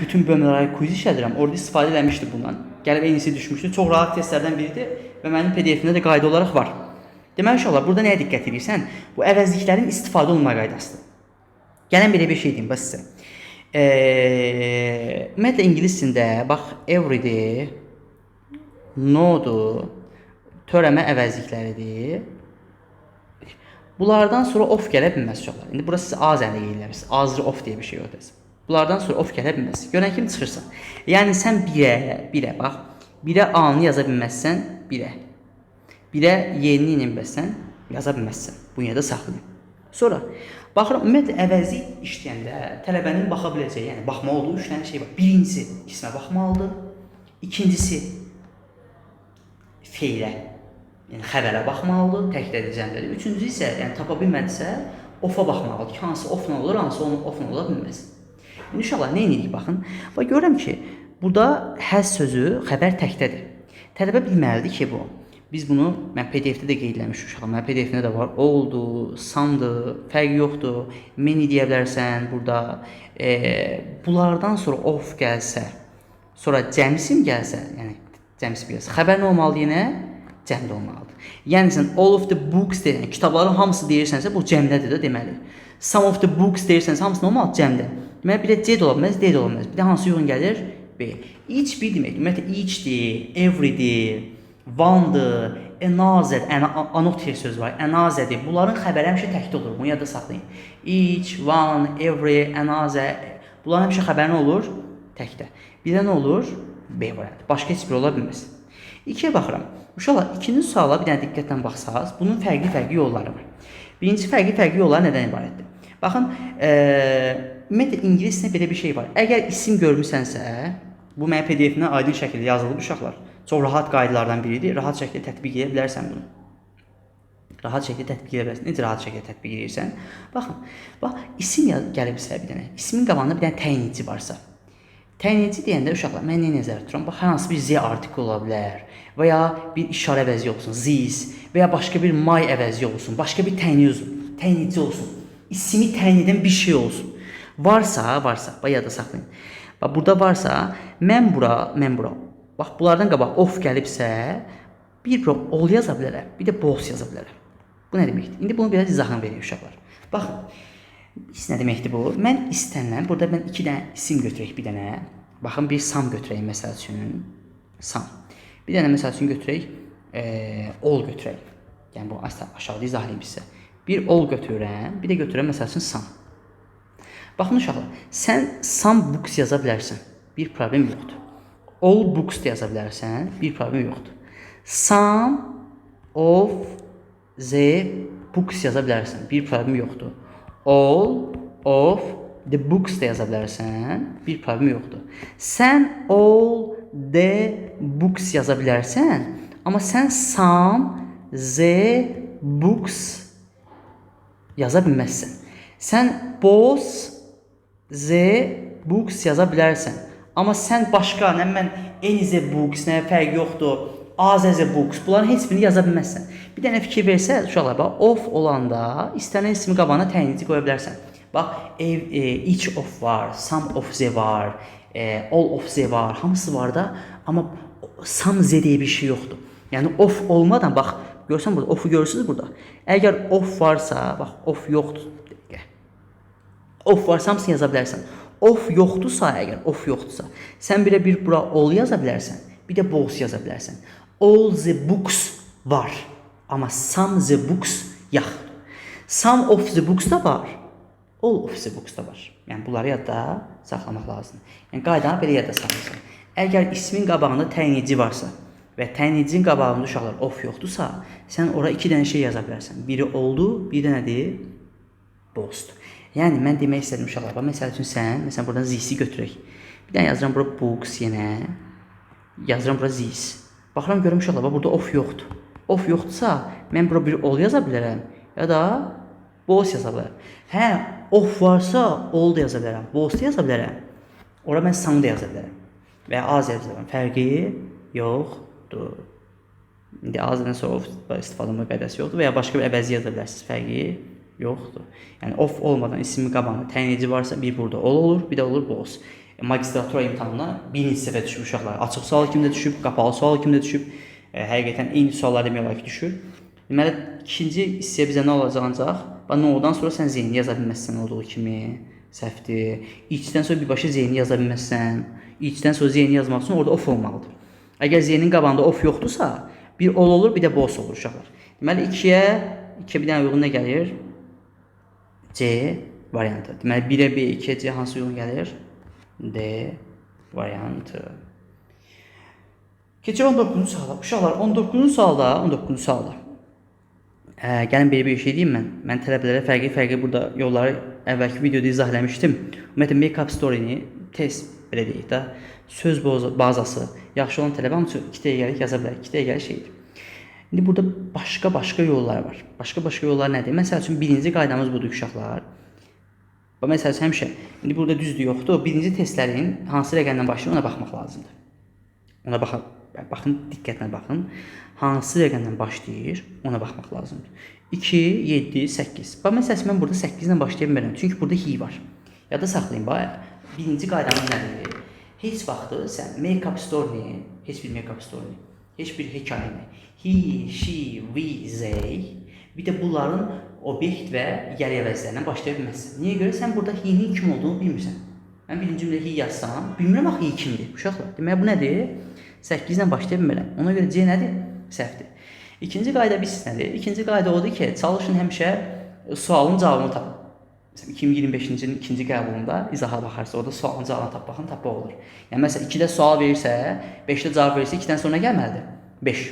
A: bütün bölmələrə quiz işlədirəm. Orada istifadə eləmişdim bundan. Gəlib eynisi düşmüşdü. Çox rahat testlərdən biridir və mənim PDF-imdə də qayda olaraq var. Deməli uşaqlar, burada nəyə diqqət edirsən? Bu əvəzliklərin istifadə olunma qaydasıdır. Gələn belə bir şey deyim bax sizə. Ümumiyyətlə ingilis dilində bax everydir, no'dur, törəmə əvəzlikləridir. Bunlardan sonra off gələ bilməz uşaqlar. İndi burası siz azərdə qeyd azır off deyə bir şey yoxdur. Bunlardan sonra off gələ bilməz. Görən kimi çıxırsan. Yəni sən birə bax, birə A-nı yaza bilməzsən, birə Y-ni ilə bilməzsən, yaza bilməzsən. Bunu yada saxlayın. Sonra baxıram, ümumiyyətlə əvəzlik işləyəndə tələbənin baxa biləcəyi, yəni baxmalı olduğu 3 dənə şey var. Birincisi ismə baxmalıdır. İkincisi feilə, yəni xəbərə baxmalıdır, təkdə cəmlədir. Üçüncüsü isə, yəni tapa bilmədisə, off-a baxmalıdır ki, hansı off-la olur, hansı off-la ola bilməz. İndi uşaqlar, nə edirik baxın? Bax, görürəm ki, burada həz sözü xəbər təkdədir. Tələbə bilməlidir ki, bu. Biz bunu, mən PDF-də də qeyd eləmişim uşaqlar, mən PDF-də də var. Oldu, samdı, fərqi yoxdur, many deyə bilərsən burada. Bunlardan sonra off gəlsə, sonra cəmsim gəlsə, yəni cəmsim gəlsə, xəbər nə olmalıdır yenə? Cəmdə olmalıdır. Yəni sən all of the books deyirsən, kitabların hamısı deyirsənsə, bu cəmdədir də deməli. Some of the books deyirsənsə, hamısı nə olmalıdır? Cəmdə. Deməli, bir də C də ola bilməz, D də ola bilməz. Bir də hansı uyğun gəlir? B. Each bir demək. Ümumiyyətlə, eachdir, everydir, one'dır, another, another söz var, another'dir. Bunların xəbəri həmişə təkdə olur. Bunu yadda saxlayın. Each, one, every, another. Bunların həmişə xəbəri nə olur? Təkdə. Bir də nə olur? B variantı. Başqa heç bir ola bilməz. İkiyə baxıram. Uşaqlar, ikinci suala bir dənə diqqətlə baxsaq, bunun fərqli yolları var. Birinci fərqli yollar nədən ibarətdir? Baxın, ümumiyyətlə ingiliscə belə bir şey var. Əgər isim görmüsənsə, bu mənim PDF-imdə aydın şəkildə yazılıb uşaqlar. Çox rahat qaydalardan biridir. Rahat şəkildə tətbiq edə bilərsən bunu. Rahat şəkildə tətbiq edə bilərsən. Necə rahat şəkildə tətbiq edirsən? Baxın, bax, isim gəlibsə bir dənə, ismin qabağında bir dənə təyin edici varsa. Təyin edici deyəndə uşaqlar, mən nə nəzərdə tuturam? Bax, hər hansı bir Z artikl ola bilər və ya bir işarə əvəzi olsun, this və ya başqa bir my əvəzi olsun, başqa bir təyin edici olsun. İsmi təyin edən bir şey olsun. Varsa, bax, yada saxlayın. Bax, burada varsa, mən bura. Bax, bunlardan qabaq off gəlibsə, bir bura all yaza bilərəm, bir də boss yaza bilərəm. Bu nə deməkdir? İndi bunu biraz izahını verir uşaqlar. Baxın, nə deməkdir bu? Mən istənilən, burada mən 2 dənə isim götürək bir dənə. Baxın, bir sam götürək, məsəl üçün. Sam. Bir dənə, məsəl üçün götürək, all götürək. Yəni, bu aşağıda izahlayayım sizə. Bir all götürürəm, bir də götürürəm, məsəl üçün sam. Baxın uşaqlar, sən some books yaza bilərsən, bir problem yoxdur. All books da yaza bilərsən, bir problem yoxdur. Some of the books yaza bilərsən, bir problem yoxdur. All of the books da yaza bilərsən, bir problem yoxdur. Sən all the books yaza bilərsən, amma sən some the books yaza bilməzsən. Sən both the books yaza bilərsən. Amma sən başqa, nə mən any the books, nə fərq yoxdur, as the books, bunların heç birini yaza bilməzsən. Bir dənə fikir versə, uşaqlar, bax, off olanda istənilən ismi qabağına təyin edici qoya bilərsən. Bax, each of var, some of the var, all of the var, hamısı var da, amma some the deyə bir şey yoxdur. Yəni, off olmadan, bax, görsən burada, off'u görürsünüz burada. Əgər off varsa, bax, off yoxdur. Off varsa hamısını yaza bilərsən. Off yoxdursa, əgər off yoxdursa, sən bir bura all yaza bilərsən, bir də both yaza bilərsən. All the books var, amma some the books yoxdur. Some of the books da var, all of the books da var. Yəni, bunları yadda saxlamaq lazımdır. Yəni, qaydanı belə yadda saxlayırsan. Əgər ismin qabağında təyin edici varsa və təyin edicinin qabağında uşaqlar off yoxdursa, sən ora 2 dənə şey yaza bilərsən. Biri oldu, bir də nədir? Bothdur. Yəni, mən demək istədim uşaqlar. Məsəl üçün sən, məsələn, buradan this-i götürək. Bir dənə yazıram bura books yenə. Yazıram bura this. Baxıram, görüm uşaqlar, burada off yoxdur. Off yoxdursa, mən bura bir all yaza bilərəm, ya da both yaza bilərəm. Hə, off varsa, all da yaza bilərəm, both da yaza bilərəm. Ora mən some da yaza bilərəm. Və ya az yaza bilərəm. Fərqi yoxdur. İndi azdan sonra off istifadə etmə qaydası yoxdur və ya başqa bir əvəzi yaza bilərsiniz. Fərqi yoxdur. Yəni, off olmadan ismi qabağında təyin edici varsa, bir burada all olur, bir də olur both. magistratura imtahanına birinci səhifə düşüb uşaqlar. Açıq sual kimdə düşüb, qapalı sual kimdə düşüb. Həqiqətən eyni suallar demək olar ki, düşür. Deməli, ikinci hissəyə bizə nə olacaq ancaq? No'dan sonra sən zeyni yaza bilməzsən olduğu kimi. Səhvdir. İçdən sonra birbaşa zeyni yaza bilməzsən. İçdən sonra zeyni yazmaq üçün orada of olmalıdır. Əgər zeynin qabağında of yoxdursa, bir ol olur, bir də boş olur uşaqlar. Deməli, 2-yə bir dənə uyğun nə gəlir? C variantı. Deməli, 1-ə B, 2-yə C hansı uyğun gəlir? D variantı. Keçək 19-cu suala. Uşaqlar, 19-cu sualda gəlin belə bir şey deyim mən. Mən tələbələrə fərqli burada yolları əvvəlki videoda izah eləmişdim. Ümumiyyətlə, make-up story-ni test belə deyək də, söz bazası yaxşı olan tələbə üçün 2 dəqiqəlik yaza bilər. 2 dəqiqəlik şeydir. İndi burada başqa yollar var. Başqa yollar nədir? Məsəl üçün, birinci qaydamız budur uşaqlar. Məsəl üçün, həmişə, indi burada düzdür, yoxdur. Birinci testlərin hansı rəqəmdən başlayır, ona baxmaq lazımdır. Ona baxın, diqqətlə baxın. Hansı rəqəmdən başlayır, ona baxmaq lazımdır. 2, 7, 8. Məsəl üçün, mən burada 8 ilə başlaya bilmərəm. Çünki burada hi var. Yada saxlayın, birinci qaydamız nədir? Heç vaxtı sən make-up story-ni, heç bir make-up story-ni, heç bir hekayəni, he, she, we, they, bir də bunların obyekt və yer əvəzlərindən başlaya bilməzsən. Niyə görə? Sən burada he-nin kim olduğunu bilmirsən. Mən birinci cümlə he yazsam, bilmirəm axı he kimdir, uşaqlar. Deməli, bu nədir? 8 ilə başlaya bilmirəm. Ona görə C nədir? Səhvdir. İkinci qayda bilsiz nədir? İkinci qayda odur ki, çalışın həmişə sualın cavabını tapın. 2025-ci ilin ikinci qəbulunda izaha baxarsa, orada sualın cavabını tapmaq olur. Yəni, məsələn, 2-də sual verirsə, 5-də cavab verirsə, 2-dən sonra gəlməlidir? 5.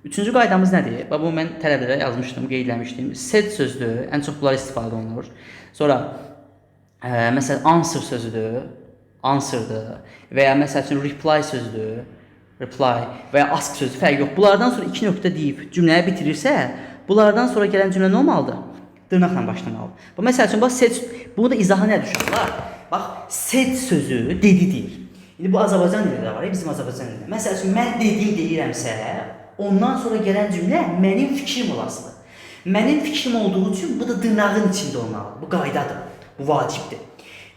A: Üçüncü qaydamız nədir? Bu, mən tələbələrə yazmışdım, qeydləmişdim. Said sözdür, ən çox bunlar istifadə olunur. Sonra, məsələn, answer sözüdür, answerdır. Və ya, məsəl üçün, reply sözdür, reply və ya ask sözü, fərq yox. Bunlardan sonra 2 nöqtə deyib cümləyə bitirirsə, bunlardan sonra gələn cümlə nə olmalıdır? Dırnaqla başlamalı. Məsəl üçün, bunu da izahı nədir uşaqlar? Said sözü dedi deyil. İndi bu Azərbaycan dilində də var, bizim Azərbaycan dilində. Məsəl üçün, mən dedim deyirəmsə, ondan sonra gələn cümlə mənim fikrim olasıdır. Mənim fikrim olduğu üçün bu da dırnağın içində olmalıdır. Bu qaydadır, bu vacibdir.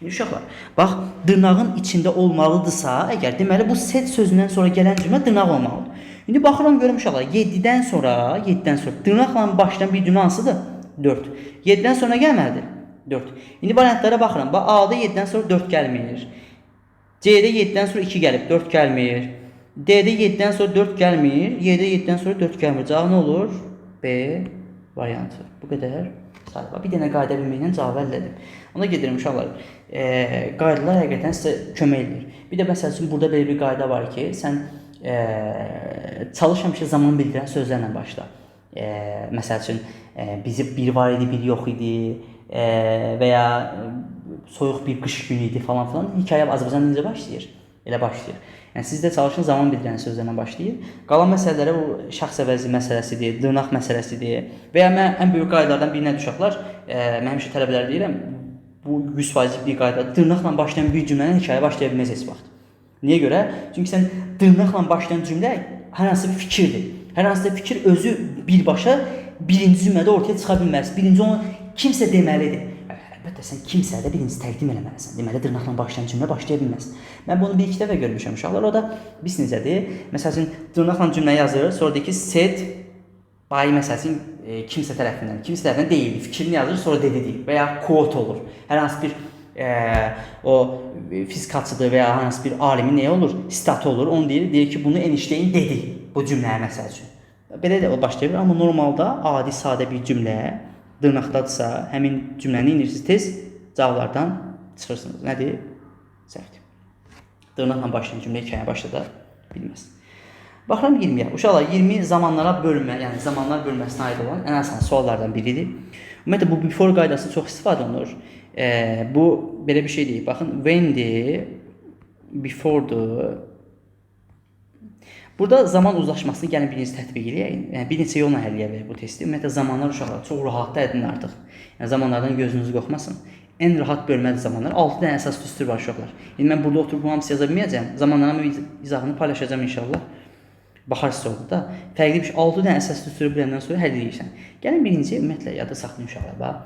A: İndi uşaqlar, dırnağın içində olmalıdırsa, əgər deməli bu said sözündən sonra gələn cümlə dırnaq olmalıdır. İndi baxıram görüm uşaqlar, 7-dən sonra dırnaqla başlayan bir cümlə hansıdır? 4. 7-dən sonra gəlməlidir? 4. İndi variantlara baxıram. A-da 7-dən sonra 4 gəlmir. C-də 7-dən sonra 2 gəlib, 4 gəlmir. D-də 7-dən sonra 4 gəlmir. Y-də 7-dən sonra 4 gəlmir. Cavab nə olur? B variantı. Bu qədər. Bir dənə qayda bilməklə cavab əldə edib. Ona gedirəm uşaqlar. Qaydalar həqiqətən sizə kömək edir. Bir də məsəl üçün, burada belə bir qayda var ki, sən çalış həmişə zaman bildirən sözlərlə başla. Məsəl üçün, bizi bir var idi, bir yox idi və ya soyuq bir qış günü idi falan filan. Hikayə Azərbaycan necə başlayır? Elə başlayır. Yəni, siz də çalışın zaman bildirən sözlərlə başlayır. Qalan məsələlərə bu şəxs əvəzi məsələsidir, dırnaq məsələsidir və ya mən ən böyük qaydalardan birinə düşəklər, mən həmişə tələbələr deyirəm, bu 100% bir qayda. Dırnaqla başlayan bir cümlənin hikayə başlaya bilməz heç vaxt. Niyə görə? Çünki sən dırnaqla başlayan cümlə hər hansı bir fikirdir. Hər hansı bir fikir özü birbaşa birinci cümlədə ortaya çıxa bilməz. Birinci onu kimsə deməlidir. Əlbəttə, sən kimsəyə də birinci təqdim eləməlisən. Deməli, dırnaqla başlayan cümlə başlaya bilməz. Mən bunu bir-iki dəfə görmüşəm uşaqlar. O da biz necədir? Məsəl üçün, dırnaqla cümlə yazır, sonra deyir ki, said by, məsəl üçün, kimsə tərəfindən deyildi. Fikrini yazır, sonra dedi deyil. Və ya quote olur. Hər hansı bir o fizikatçıdır və ya hər hansı bir alimin nəyə olur? Sitatı olur. Onu deyir ki, bunu Einstein dedi bu cümləyə məsəl üçün. Belə də o başlayır. Amma normalda adi, sadə bir cümlə dırnaqdadırsa, həmin cümləni inirsiniz, tez cavablardan çıxırsınız. Nədir? Səhvdir. Dırnaqla başlayan cümlə hekayəni başlada bilməz. Baxıram 20-yə. Uşaqlar, 20 zamanlara bölmə, yəni zamanlar bölməsinə aid olan ən asan suallardan biridir. Ümumiyyətlə, bu before qaydası çox istifadə olunur. Bu, belə bir şey deyil. Baxın, when'dir, before'dur. Burada zaman uzlaşmasını gəlin birinci tətbiq edək. Yəni, bir neçə yolla həll edə bu testi. Ümumiyyətlə, zamanlar uşaqlar çox rahat da edin artıq. Yəni, zamanlardan gözünüz qorxmasın. Ən rahat bölməli zamanlar. 6 dənə əsas düstur var uşaqlar. Yəni, mən burada oturub bu hamısı yaza bilməyəcəm. Zamanlarına izahını paylaşacağım inşallah. Baxarsınız orada da. Fərqli bir şey. 6 dənə əsas düsturu biləndən sonra həll edirsən. Gəlin birinci, ümumiyyətlə, yada saxlayın uşaqlar.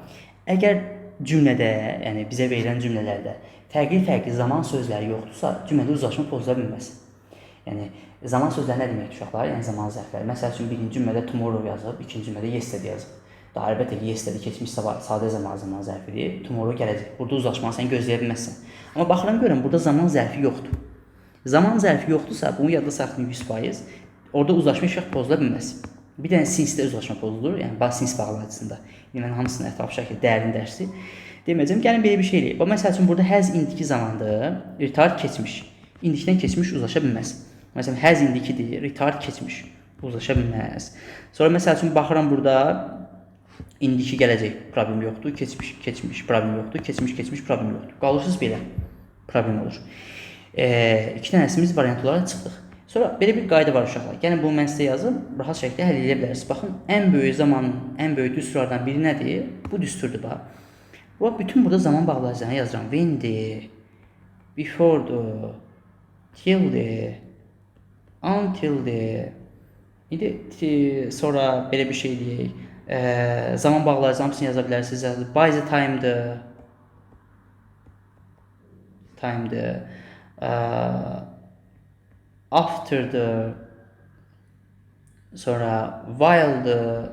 A: Əgər cümlədə, yəni bizə verilən cümlələrdə fərqli zaman sözləri yoxdursa, cümlədə uzlaşma pozula bilməz. Yəni zaman sözləri nə deməkdir uşaqlar? Yəni zaman zərfləri. Məsəl üçün birinci cümlədə tomorrow yazıb, ikinci cümlədə yesterday yazıb. Daha əlbəttə ki, yesterday keçmiş sadə zaman zərfidir. Tomorrow gələcək. Burada uzlaşmanı sən gözləyə bilməzsən. Amma baxıram görürəm burada zaman zərfi yoxdur. Zaman zərfi yoxdursa, bunu yadda saxlayın 100%. Orada uzlaşma heç vaxt pozula bilməz. Bir dənə since-də uzlaşma pozulur. Yəni since bağlayıcısında. Yəni mən hamısını ətraflı şəkildə dərin dərsi deməyəcəm. Gəlin belə bir şey eləyək. Məsəl üçün burada has indiki zamandır. Retard keçmiş. İndikidən keçmiş uzlaşa bilməz. Məsələn, has indikidir. Retard keçmiş. Uzlaşa bilməz. Sonra məsəl üçün baxıram burada indiki gələcək problem yoxdur, keçmiş problem yoxdur, keçmiş problem yoxdur. Qalırsınız belə problem olur. İki dənəsimiz variant olaraq çıxdıq. Sonra belə bir qayda var uşaqlar. Gəlin bunu mən sizə yazım, rahat şəkildə həll edə bilərsiniz. Baxın, ən böyük zamanın, ən böyük düsturlardan biri nədir? Bu düsturdur bax. Bu bütün burada zaman bağlayıcılarını yazıram. When'dir, before'dur, till'dir, until'dir. İndi sonra belə bir şey deyək. Zaman bağlayıcı hamısını yaza bilərsiniz. By the time'dır. After'dır. Sonra while'dır.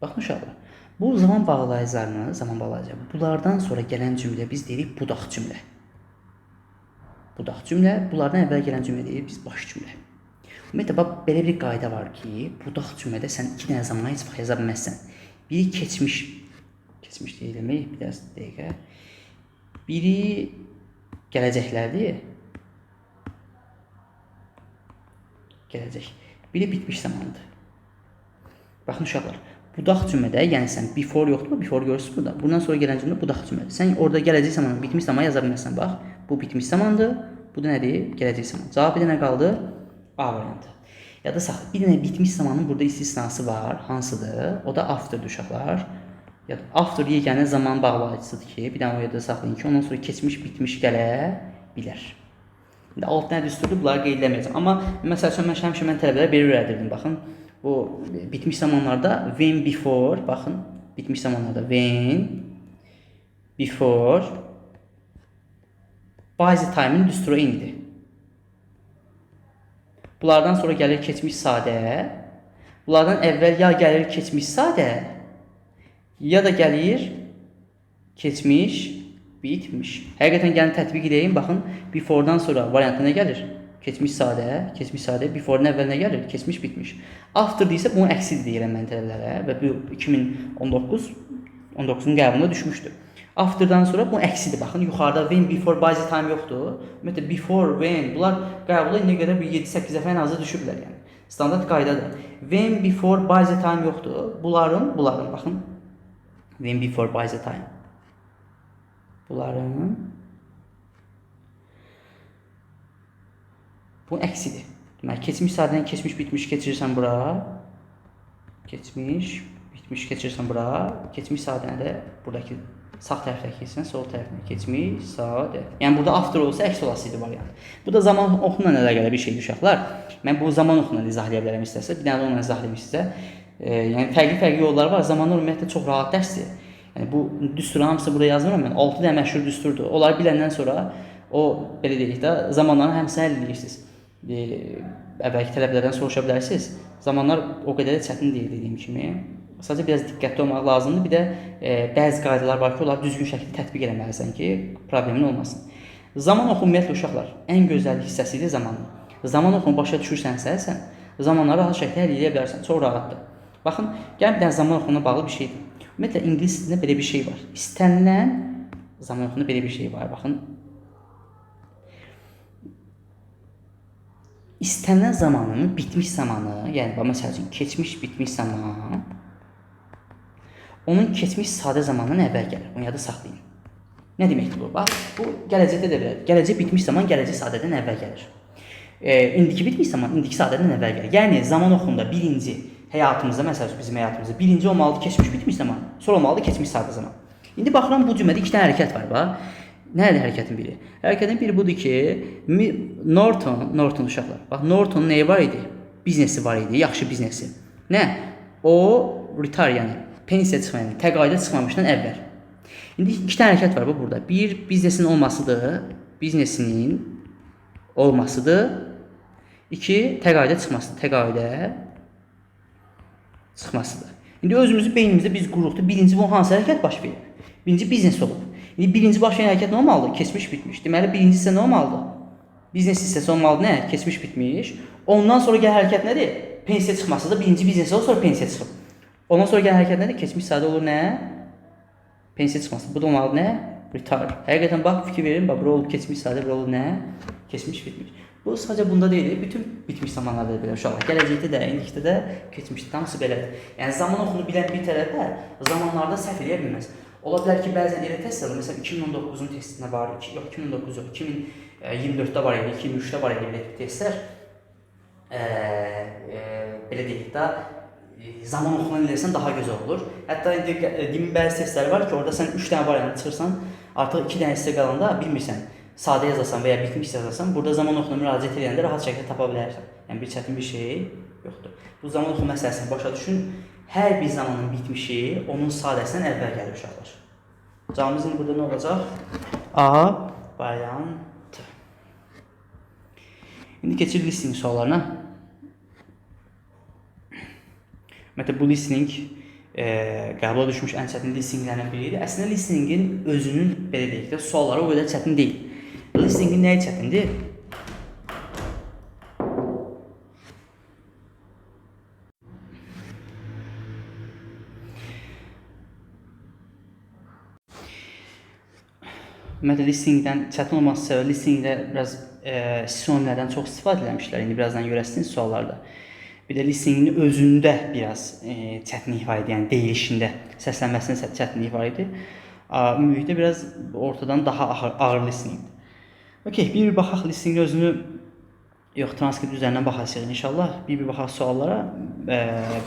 A: Baxın uşaqlar. Bu zaman bağlayıcılarını, bunlardan sonra gələn cümlə biz deyirik budaq cümlə. Budaq cümlə, bunlardan əvvəl gələn cümlə deyirik biz baş cümlə. Ümumiyyətlə, belə bir qayda var ki, budaq cümlədə sən iki dənə zaman heç vaxt yaza bilməzsən. Biri keçmiş deyilmi, bir dəqiqə. Biri gələcəklərdir. Gələcək. Biri bitmiş zamandır. Baxın uşaqlar, budaq cümlədə, yəni sən before yoxdur, before görürsünüz burada. Bundan sonra gələn cümlə budaq cümlədir. Sən orada gələcək zamanı, bitmiş zaman yaza bilməzsən. Bax, bu bitmiş zamandır, bu da nədir? Gələcək zaman. Cavab bir dənə qaldı. A variantı. Yadda saxlayın. Bir dənə bitmiş zamanın burada istisnası var. Hansıdır? O da after'dır uşaqlar. After yeganə zaman bağlayıcısıdır ki, bir dənə o yadda saxlayın ki, ondan sonra keçmiş, bitmiş gələ bilər. İndi 6 dənə düsturdur, bunları qeyd eləməyəcəm. Amma məsəl üçün həmişə mən tələbələrə belə öyrədirdim. Baxın, bu bitmiş zamanlarda when before, baxın, bitmiş zamanlarda when before by the time-in düsturu eynidir. Bunlardan sonra gəlir keçmiş sadə. Bunlardan əvvəl ya gəlir keçmiş sadə, ya da gəlir keçmiş bitmiş. Həqiqətən gəlin tətbiq edeyim. Baxın, before-dan sonra variantı nə gəlir? Keçmiş sadə, before-un əvvəlinə gəlir, keçmiş bitmiş. After deyilsə, bunun əksidir deyirəm mən tələbələrə və bu 2019-un qəbuluna düşmüşdür. After'dan sonra bu əksidir. Baxın, yuxarıda when, before, by the time yoxdur. Ümumiyyətlə, before, when, bunlar qəbula indiyə qədər 7-8 dəfə ən azı düşüblər. Yəni. Standart qaydadır. When, before, by the time yoxdur. Bunların, baxın. When, before, by the time. Bunların bu əksidir. Deməli, keçmiş sadədən keçmiş, bitmiş keçirirsən bura. Keçmiş, bitmiş keçirirsən bura. Keçmiş sadəni də buradakı sağ tərəfə keçsən, sol tərəfinə keçmiş, sadə. Yəni burada after olsa əks olasıydı variant. Bu da zaman oxunla əlaqəli bir şeydir uşaqlar. Mən bu zaman oxunla izah edə bilərəm istəsə, bir dənə də onunla izah edeyim sizə. Yəni fərqli yollar var. Zamanlar ümumiyyətlə çox rahat dərsdir. Yəni bu düsturun hamısı burada yazmıram mən. 6 dənə məşhur düsturdur. Onları biləndən sonra o belə deyək də zamanların hamısını həll edirsiniz. Əvvəlki tələbələrdən soruşa bilərsiniz. Zamanlar o qədər də çətin deyil dediyim kimi. Sadəcə biraz diqqətli olmaq lazımdır. Bir də bəzi qaydalar var ki, onları düzgün şəkildə tətbiq etməlisən ki, problemin olmasın. Zaman oxu ümumiyyətlə uşaqlar ən gözəl hissəsidir zamanın. Zaman oxunu başa düşürsənsə, sən zamanları rahat şəkildə həll edə bilərsən. Çox rahatdır. Baxın, gəlin bir dənə zaman oxununa bağlı bir şeydir. Ümumiyyətlə ingilis dilində belə bir şey var. İstənilən zaman oxununda belə bir şey var. Baxın. İstənilən zamanın bitmiş zamanı, yəni məsəl üçün keçmiş, bitmiş zaman onun keçmiş sadə zamandan əvvəl gəlir. Bunu yada saxlayın. Nə deməkdir bu? Bax, bu gələcəkdə də belə. Gələcək bitmiş zaman gələcək sadədən əvvəl gəlir. İndiki bitmiş zaman indiki sadədən əvvəl gəlir. Yəni zaman oxununda birinci həyatımızda, məsəl üçün bizim həyatımızda birinci olmalıdır keçmiş bitmiş zaman, sonra olmalıdır keçmiş sadə zaman. İndi baxıram bu cümlədə 2 dənə hərəkət var. Bax. Nədir hərəkətin biri? Hərəkətin biri budur ki, Norton uşaqlar. Bax, Nortonun nəyi var idi? Biznesi var idi, yaxşı biznesi. Nə? O retire, yəni Pensiya çıxmayan, təqaüdə çıxmamışdan əvvəl. İndi iki dənə hərəkət var bu burada. Bir, biznesin olmasıdır. Biznesinin olmasıdır. İki, təqaüdə çıxmasıdır. Təqaüdə çıxmasıdır. İndi özümüzü beynimizdə biz qururuqdur. Birinci bu hansı hərəkət baş verir? Birinci biznes olub. İndi birinci baş verən hərəkət nə olmalıdır? Keçmiş bitmiş. Deməli birinci hissə nə olmalıdır? Biznes hissəsi olmalıdır nə? Keçmiş bitmiş. Ondan sonra gələn hərəkət nədir? Pensiya çıxmasıdır. Birinci biznes olur, sonra pensiya çıxır. Ondan sonra gələn hərəkət nədir? Keçmiş sadə olur nə? Pensiya çıxması. Bu da olmalıdır nə? Retire. Həqiqətən bax fikir verin. Bax bura olub keçmiş sadə, bura olub nə? Keçmiş bitmiş. Bu sadəcə bunda deyil, bütün bitmiş zamanlarda da belə uşaqlar. Gələcəkdə də, indikdə də, keçmişdə hamısı belədir. Yəni zaman oxunu bilən bir tələbə zamanlarda səhv eləyə bilməz. Ola bilər ki, bəzən elə test alır. Məsələn 2019-un testində var, yox 2019 yox, 2024-də var idi, 2023-də var idi belə testlər. Belə deyək də zaman oxunan eləsən daha gözəl olur. Hətta indi demin bəzi testlər var ki, orada sən 3 dənə variant çıxırsan, artıq 2 dənə hissə qalanda bilmirsən. Sadə yazasan və ya bitmiş yazasan, burada zaman oxuna müraciət edəndə rahat şəkildə tapa bilərsən. Yəni bir çətin bir şey yoxdur. Bu zaman oxu məsələsini başa düşün. Hər bir zamanın bitmişi onun sadəsindən əvvəl gəlir uşaqlar. Cavabımız indi burada nə olacaq? A variantı. İndi keçir listening suallarına. Ümumiyyətlə bu listening qəbula düşmüş ən çətin listeninglərdən biri idi. Əslində listeningin özünün belə deyək də sualları o qədər çətin deyil. Listeningin nəyi çətindir? Ümumiyyətlə listeningdən çətin olması səbəbi listeningdə biraz sinonimlərdən çox istifadə etmişlər. İndi birazdan görəsiniz suallarda. Bir də listeningin özündə biraz çətinlik var idi, yəni deyilişində, səslənməsində çətinlik var idi. Ümumilikdə biraz ortadan daha ağır listeningdir. Okey, bir baxaq listeningin özünü, yox, transkript üzərindən baxacağıq inşallah. Bir baxaq suallara.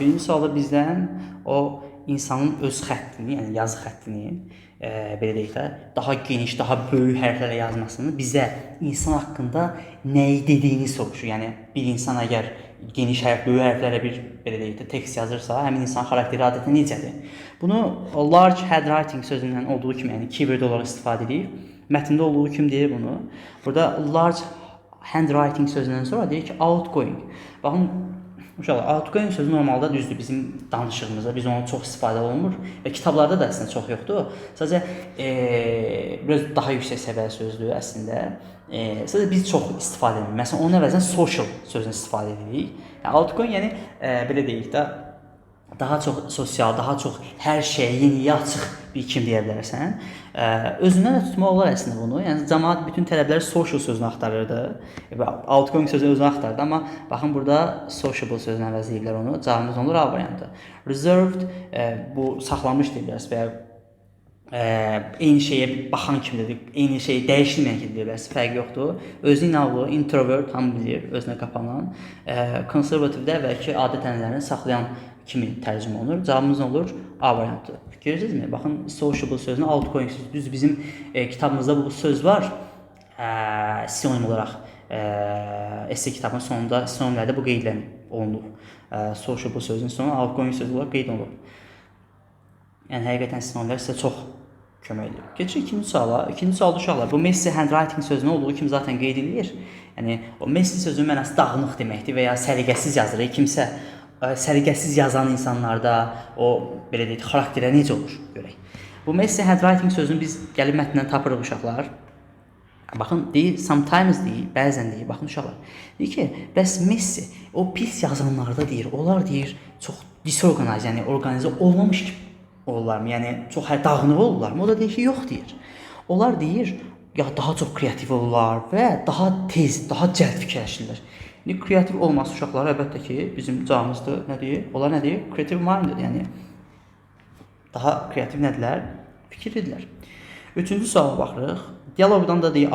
A: Birinci sualda bizdən o insanın öz xəttini, yəni yazı xəttini, belə deyək də, daha geniş, daha böyük hərflərlə yazmasını, bizə insan haqqında nəyi dediyini soruşur. Yəni bir insan əgər geniş hərf, böyük hərflərlə bir belə deyək də tekst yazırsa, həmin insan xarakteri adətən necədir? Bunu large handwriting sözündən olduğu kimi, yəni keyword olaraq istifadə edir. Mətndə olduğu kimi deyir bunu. Burada large handwriting sözündən sonra deyir ki, outgoing. Baxın, uşaqlar, outgoing sözü normalda düzdür bizim danışığımızda, biz onu çox istifadə olunmur və kitablarda da əslində çox yoxdur. Sadəcə biraz daha yüksək səviyyə sözdür əslində. Sadəcə biz çox istifadə edirik. Məsələn, onun əvəzinə social sözünü istifadə edirik. Yəni, outgoing yəni belə deyək də daha çox sosial, daha çox hər şeyə yeniyə açıq bir kim deyə bilərsən. Özündən də tutmaq olar əslində bunu. Yəni cəmaət bütün tələbləri social sözünü axtarırdı. Outgoing sözünü özünü axtardı, amma baxın burada sociable sözünü əvəzləyiblər onu. Cavabımız olur A variantı. Reserved bu saxlanmış deyirlər və eyni şeyə baxan kimi dedik, eyni şeyi dəyişdirməyən kimi deyirlər, fərqi yoxdur. Özü inanlı, introvert hamı bilir, özünə qapanan, conservative də əvvəlki adət-ənənələrini saxlayan kimi tərcümə olunur. Cavabımız olur A variantı. Görürsünüzmü? Baxın, sociable sözünü outgoing söz. Düz bizim kitabımızda bu söz var. Sinonim olaraq esse kitabının sonunda sinonimlərdə bu qeyd olunur. Sociable sözünün sonu outgoing söz olaraq qeyd olunur. Yəni həqiqətən sinonimlər sizə çox kömək edir. Keçirik ikinci suala. İkinci sualda uşaqlar, bu messy handwriting sözünün olduğu kimi zaten qeyd edilir. Yəni o messy sözünün mənası dağınıq deməkdir və ya səliqəsiz yazılır. Kimsə səliqəsiz yazan insanlarda o belə deyək xarakterə necə olur görək. Bu messy handwriting sözünü biz gəlib mətndən tapırıq uşaqlar. Baxın, deyir, sometimes deyir, bəzən deyir, baxın uşaqlar. Deyir ki, bəs messy, o pis yazanlarda deyir, onlar deyir, çox disorganized, yəni organizə olmamış kimi olurlarmı? Yəni çox dağınıq olurlarmı? O da deyir ki, yox deyir. Onlar deyir, ya daha çox kreativ olurlar və daha tez, daha cəld fikirləşirlər. İndi kreativ olması uşaqlar əlbəttə ki, bizim cavabımızda nədir? Onlar nədir? Creative minded, yəni daha kreativ nədirlər? Fikir edirlər. Üçüncü suala baxırıq. Dialoqdan da deyir,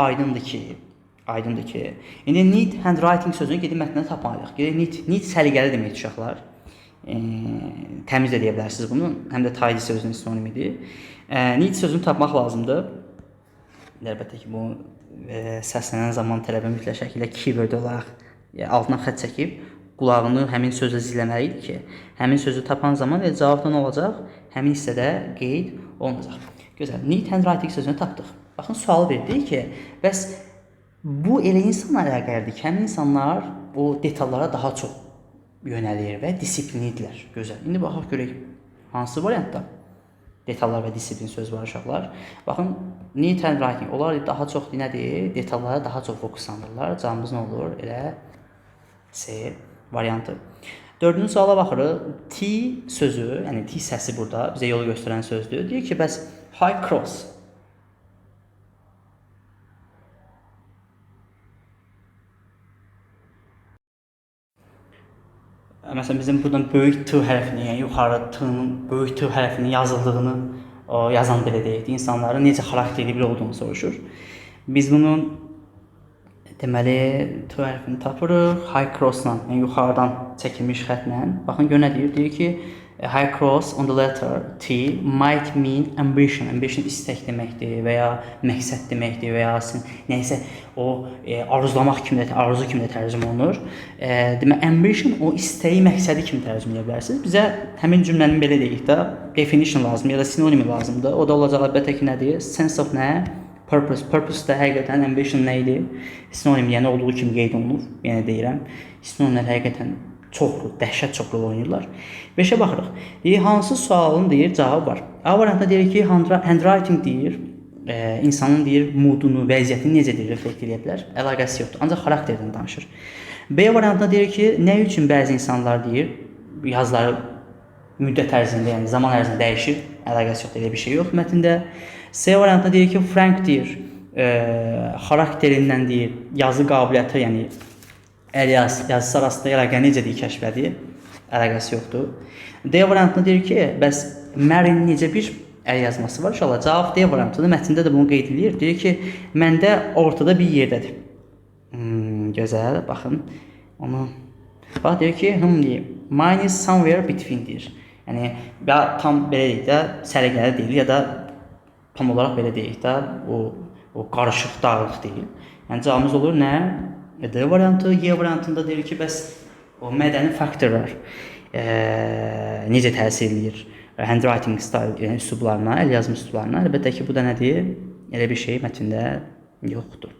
A: aydındır ki, indi neat handwriting sözünü gedib mətndən tapmalıyıq. Neat səliqəli deməkdir uşaqlar. Təmiz də deyə bilərsiniz bunu, həm də tidy sözünün sinonimidir. Neat sözünü tapmaq lazımdır. Əlbəttə ki, bu səslənən zaman tələbə mütləq şəkildə keyword olaraq altına xətt çəkib qulağını həmin sözlə izləməli idi ki, həmin sözü tapan zaman cavabda nə olacaq? həmin hissədə qeyd olunacaq. Gözəl. Neat handwriting sözünü tapdıq. Baxın, sual verdik ki, bəs bu elə insanlara əlaqəlidir ki, həmin insanlar o detallara daha çox yönəlir və disiplinlidirlər. Gözəl. İndi baxaq görək hansı variantda detallar və disiplin söz var uşaqlar. Baxın, neat handwriting onlar daha çox nədir? Detallara daha çox fokuslanırlar. Cavabımız nə olur? Elə C variantı. Dördüncü suala baxırıq. T sözü, yəni T səsi burada bizə yolu göstərən sözdür. Deyir ki, bəs high cross məsələn bizim buradan böyük T hərfini, yəni yuxarı T-nın böyük T hərfinin yazıldığını yazan belə deyək, insanların necə xarakterli bir olduğunu soruşur. Biz bunun deməli T hərfini tapırıq high cross-la, yəni yuxarıdan çəkilmiş xəttlə. Baxın gör nə deyir? Deyir ki, high cross on the letter T might mean ambition. Ambition istək deməkdir və ya məqsəd deməkdir və ya nəysə o arzulamaq kimi də, arzu kimi də tərcümə olunur. Demək, ambition o istəyi, məqsədi kimi tərcümə edə bilərsiniz. Bizə həmin cümlənin belə deyək də definition lazımdır ya da sinonimi lazımdır. O da olacaq əlbəttə ki, nədir? Sense of nə? Purpose. Purpose da həqiqətən ambition nə idi? Sinonim, yəni olduğu kimi qeyd olunur. Yəni deyirəm, sinonimlər həqiqətən çoxlu, dəhşət çoxlu oynayırlar. 5-ə baxırıq. Deyir, hansı sualın deyir, cavabı var. A variantında deyir ki, handwriting deyir, insanın deyir, moodunu, vəziyyətini necə deyir, reflekt edə bilər. Əlaqəsi yoxdur, ancaq xarakterdən danışır. B variantında deyir ki, nə üçün bəzi insanlar deyir, yazıları müddət ərzində, yəni zaman ərzində dəyişir. Əlaqəsi yoxdur, elə bir şey yox mətndə. C variantında deyir ki, Frank deyir, xarakterindən deyir, yazı qabiliyyəti, yəni əl yazısı arasında əlaqə necədir kəşflədi? Əlaqəsi yoxdur. D variantında deyir ki, bəs Marin necə bir əl yazması var? İnşallah cavab D variantında, mətndə də bunu qeyd edir. Deyir ki, məndə ortada bir yerdədir. Gözəl, baxın. Onu bax deyir ki, deyir, mine is somewhere between deyir. Yəni ya tam belə deyək də, səliqəli deyil ya da tam olaraq belə deyək də, o qarışıq, dağılıq deyil. Yəni cavabımız olur nə? D variantı. Y variantında deyir ki, bəs o mədəni faktorlar necə təsir edir handwriting style, yəni üslublarına, əl yazma üslublarına? Əlbəttə ki, bu da nədir? Elə bir şey mətndə yoxdur.